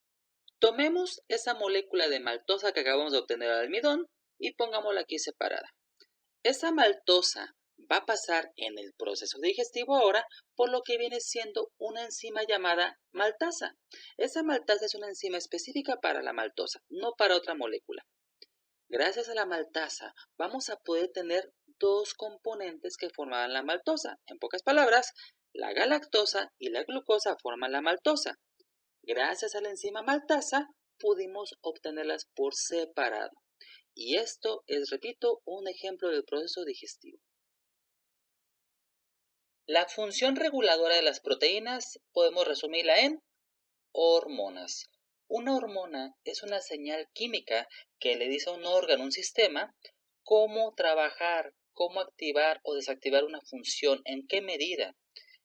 [SPEAKER 1] Tomemos esa molécula de maltosa que acabamos de obtener del almidón y pongámosla aquí separada. Esa maltosa va a pasar en el proceso digestivo ahora por lo que viene siendo una enzima llamada maltasa. Esa maltasa es una enzima específica para la maltosa, no para otra molécula. Gracias a la maltasa vamos a poder tener dos componentes que forman la maltosa. En pocas palabras, la galactosa y la glucosa forman la maltosa. Gracias a la enzima maltasa pudimos obtenerlas por separado. Y esto es, repito, un ejemplo del proceso digestivo. La función reguladora de las proteínas podemos resumirla en hormonas. Una hormona es una señal química que le dice a un órgano, un sistema, cómo trabajar, cómo activar o desactivar una función, en qué medida.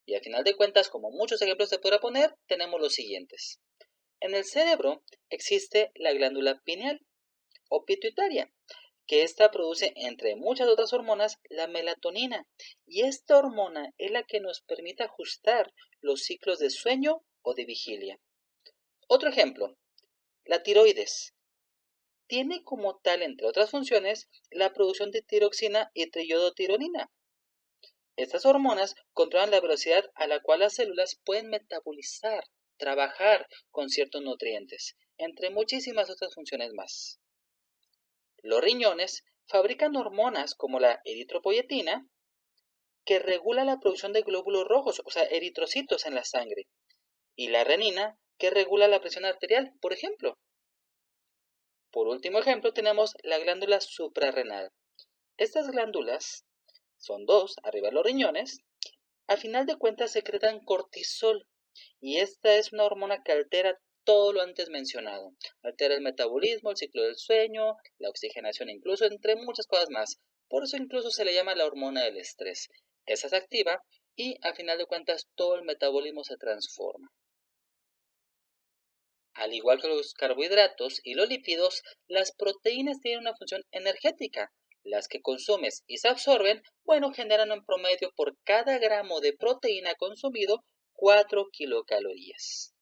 [SPEAKER 1] Y al final de cuentas, como muchos ejemplos se podrá poner, tenemos los siguientes. En el cerebro existe la glándula pineal o pituitaria, que ésta produce, entre muchas otras hormonas, la melatonina. Y esta hormona es la que nos permite ajustar los ciclos de sueño o de vigilia. Otro ejemplo, la tiroides. Tiene como tal, entre otras funciones, la producción de tiroxina y triiodotironina. Estas hormonas controlan la velocidad a la cual las células pueden metabolizar, trabajar con ciertos nutrientes, entre muchísimas otras funciones más. Los riñones fabrican hormonas como la eritropoyetina, que regula la producción de glóbulos rojos, o sea, eritrocitos en la sangre, y la renina, que regula la presión arterial, por ejemplo. Por último ejemplo, tenemos la glándula suprarrenal. Estas glándulas son dos, arriba de los riñones, a final de cuentas secretan cortisol, y esta es una hormona que altera todo lo antes mencionado. Altera el metabolismo, el ciclo del sueño, la oxigenación incluso, entre muchas cosas más. Por eso incluso se le llama la hormona del estrés. Esa se activa y al final de cuentas todo el metabolismo se transforma. Al igual que los carbohidratos y los lípidos, las proteínas tienen una función energética. Las que consumes y se absorben, generan en promedio por cada gramo de proteína consumido 4 kilocalorías.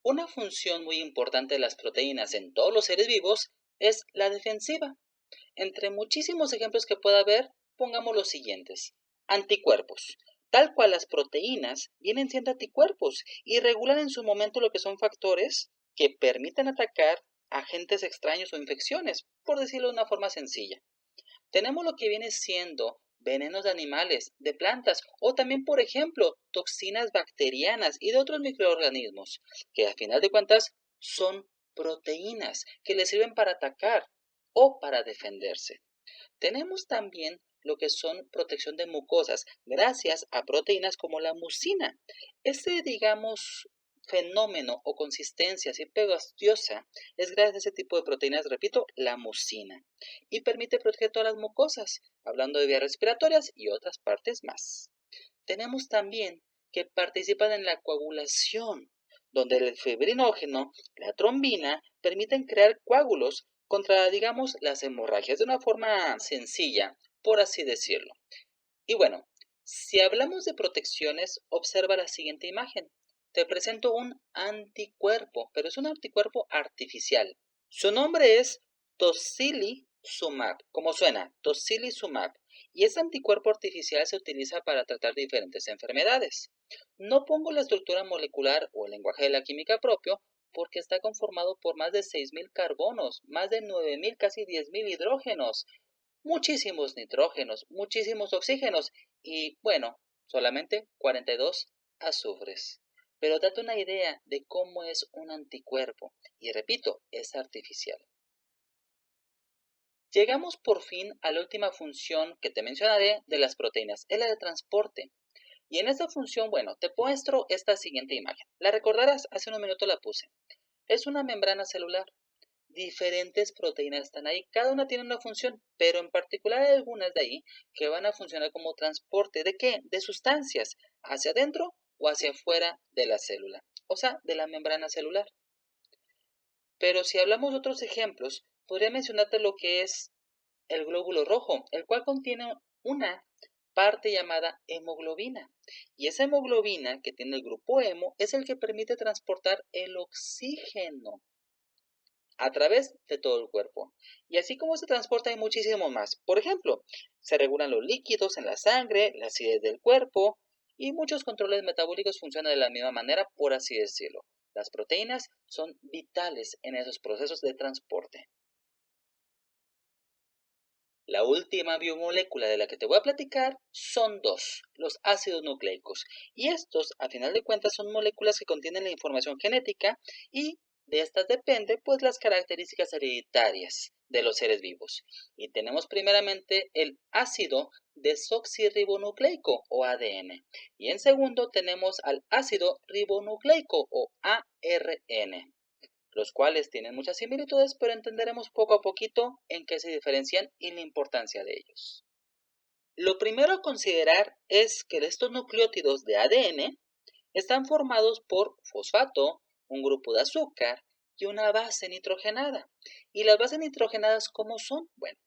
[SPEAKER 1] Una función muy importante de las proteínas en todos los seres vivos es la defensiva. Entre muchísimos ejemplos que pueda haber, pongamos los siguientes. Anticuerpos. Tal cual las proteínas vienen siendo anticuerpos y regulan en su momento lo que son factores que permiten atacar agentes extraños o infecciones, por decirlo de una forma sencilla. Tenemos lo que viene siendo venenos de animales, de plantas o también, por ejemplo, toxinas bacterianas y de otros microorganismos, que a final de cuentas son proteínas que le sirven para atacar o para defenderse. Tenemos también lo que son protección de mucosas, gracias a proteínas como la mucina. Digamos, fenómeno o consistencia así pegajosa es gracias a ese tipo de proteínas, repito, la mucina. Y permite proteger todas las mucosas, hablando de vías respiratorias y otras partes más. Tenemos también que participan en la coagulación, donde el fibrinógeno, la trombina, permiten crear coágulos contra, digamos, las hemorragias de una forma sencilla, por así decirlo. Y bueno, si hablamos de protecciones, observa la siguiente imagen. Te presento un anticuerpo, pero es un anticuerpo artificial. Su nombre es tocilizumab, como suena, tocilizumab. Y este anticuerpo artificial se utiliza para tratar diferentes enfermedades. No pongo la estructura molecular o el lenguaje de la química propio porque está conformado por más de 6.000 carbonos, más de 9.000, casi 10.000 hidrógenos, muchísimos nitrógenos, muchísimos oxígenos y, bueno, solamente 42 azufres. Pero date una idea de cómo es un anticuerpo. Y repito, es artificial. Llegamos por fin a la última función que te mencionaré de las proteínas, es la de transporte. Y en esta función, bueno, te muestro esta siguiente imagen. La recordarás, hace unos minutos la puse. Es una membrana celular. Diferentes proteínas están ahí, cada una tiene una función, pero en particular hay algunas de ahí que van a funcionar como transporte. ¿De qué? De sustancias, hacia adentro o hacia afuera de la célula, o sea, de la membrana celular. Pero si hablamos de otros ejemplos, podría mencionarte lo que es el glóbulo rojo, el cual contiene una parte llamada hemoglobina. Y esa hemoglobina que tiene el grupo hemo es el que permite transportar el oxígeno a través de todo el cuerpo. Y así como se transporta hay muchísimo más. Por ejemplo, se regulan los líquidos en la sangre, la acidez del cuerpo y muchos controles metabólicos funcionan de la misma manera, por así decirlo. Las proteínas son vitales en esos procesos de transporte. La última biomolécula de la que te voy a platicar son dos, los ácidos nucleicos. Y estos, a final de cuentas, son moléculas que contienen la información genética y de estas depende pues las características hereditarias de los seres vivos. Y tenemos primeramente el ácido desoxirribonucleico o ADN. Y en segundo tenemos al ácido ribonucleico o ARN, los cuales tienen muchas similitudes, pero entenderemos poco a poquito en qué se diferencian y la importancia de ellos. Lo primero a considerar es que estos nucleótidos de ADN están formados por fosfato, un grupo de azúcar y una base nitrogenada. ¿Y las bases nitrogenadas cómo son? Bueno,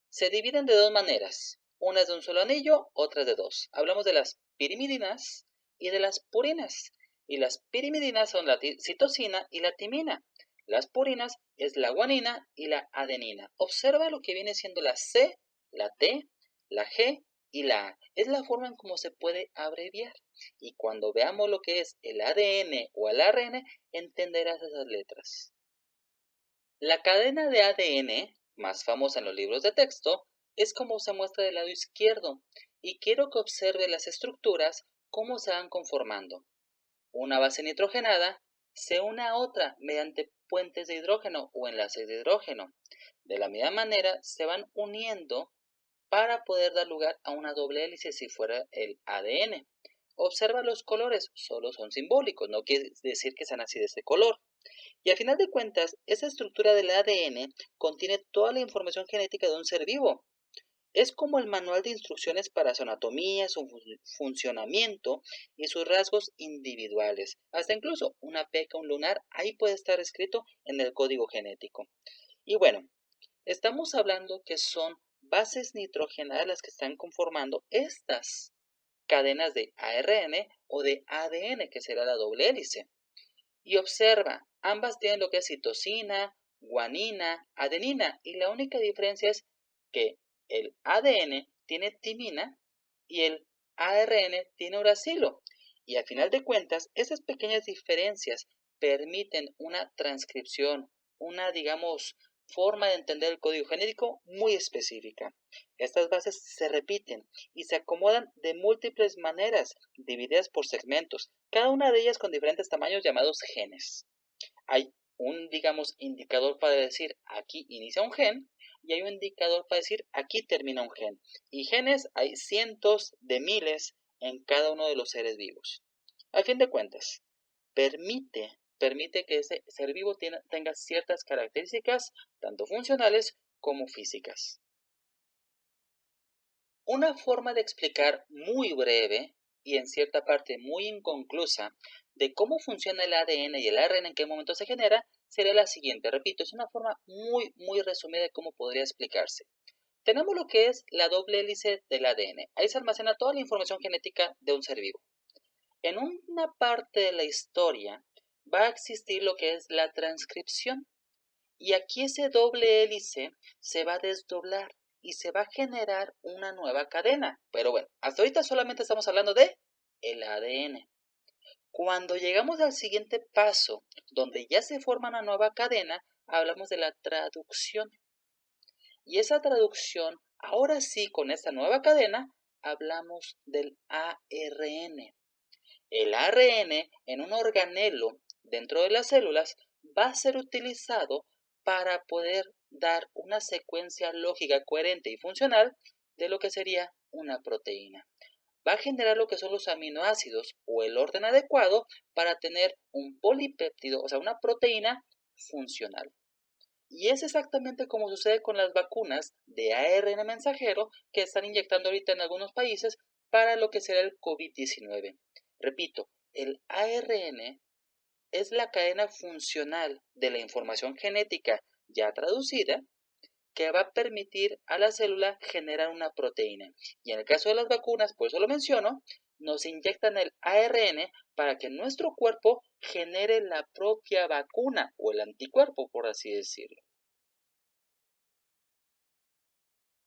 [SPEAKER 1] se dividen de dos maneras. Una es de un solo anillo, otra es de dos. Hablamos de las pirimidinas y de las purinas. Y las pirimidinas son la citosina y la timina. Las purinas es la guanina y la adenina. Observa lo que viene siendo la C, la T, la G y la A. Es la forma en cómo se puede abreviar. Y cuando veamos lo que es el ADN o el ARN, entenderás esas letras. La cadena de ADN, más famosa en los libros de texto, es como se muestra del lado izquierdo. Y quiero que observe las estructuras, cómo se van conformando. Una base nitrogenada se une a otra mediante puentes de hidrógeno o enlaces de hidrógeno. De la misma manera, se van uniendo para poder dar lugar a una doble hélice si fuera el ADN. Observa los colores, solo son simbólicos, no quiere decir que sean así de este color. Y al final de cuentas, esa estructura del ADN contiene toda la información genética de un ser vivo. Es como el manual de instrucciones para su anatomía, su funcionamiento y sus rasgos individuales. Hasta incluso una peca, un lunar, ahí puede estar escrito en el código genético. Y bueno, estamos hablando que son bases nitrogenadas las que están conformando estas cadenas de ARN o de ADN, que será la doble hélice. Y observa, ambas tienen lo que es citosina, guanina, adenina, y la única diferencia es que el ADN tiene timina y el ARN tiene uracilo. Y al final de cuentas, esas pequeñas diferencias permiten una transcripción, una, digamos, forma de entender el código genético muy específica. Estas bases se repiten y se acomodan de múltiples maneras, divididas por segmentos, cada una de ellas con diferentes tamaños llamados genes. Hay un, digamos, indicador para decir aquí inicia un gen y hay un indicador para decir aquí termina un gen. Y genes hay cientos de miles en cada uno de los seres vivos. Al fin de cuentas, permite que ese ser vivo tenga ciertas características, tanto funcionales como físicas. Una forma de explicar muy breve y en cierta parte muy inconclusa de cómo funciona el ADN y el ARN, en qué momento se genera, sería la siguiente. Repito, es una forma muy resumida de cómo podría explicarse. Tenemos lo que es la doble hélice del ADN. Ahí se almacena toda la información genética de un ser vivo. En una parte de la historia va a existir lo que es la transcripción. Y aquí ese doble hélice se va a desdoblar y se va a generar una nueva cadena. Pero bueno, hasta ahorita solamente estamos hablando de el ADN. Cuando llegamos al siguiente paso, donde ya se forma una nueva cadena, hablamos de la traducción. Y esa traducción, ahora sí, con esta nueva cadena, hablamos del ARN. El ARN en un organelo dentro de las células va a ser utilizado para poder dar una secuencia lógica coherente y funcional de lo que sería una proteína. Va a generar lo que son los aminoácidos o el orden adecuado para tener un polipéptido, o sea, una proteína funcional. Y es exactamente como sucede con las vacunas de ARN mensajero que están inyectando ahorita en algunos países para lo que será el COVID-19. Repito, el ARN es la cadena funcional de la información genética ya traducida que va a permitir a la célula generar una proteína. Y en el caso de las vacunas, por eso lo menciono, nos inyectan el ARN para que nuestro cuerpo genere la propia vacuna o el anticuerpo, por así decirlo.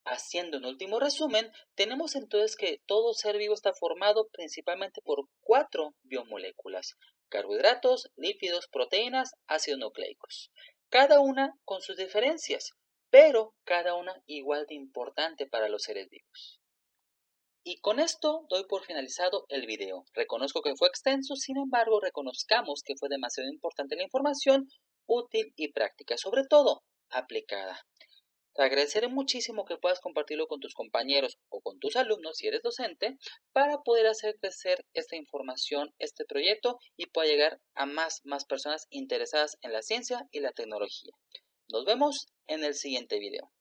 [SPEAKER 1] Haciendo un último resumen, tenemos entonces que todo ser vivo está formado principalmente por 4 biomoléculas: carbohidratos, lípidos, proteínas, ácidos nucleicos. Cada una con sus diferencias, pero cada una igual de importante para los seres vivos. Y con esto doy por finalizado el video. Reconozco que fue extenso, sin embargo, reconozcamos que fue demasiado importante la información, útil y práctica, sobre todo aplicada. Te agradeceré muchísimo que puedas compartirlo con tus compañeros o con tus alumnos si eres docente para poder hacer crecer esta información, este proyecto y pueda llegar a más personas interesadas en la ciencia y la tecnología. Nos vemos en el siguiente video.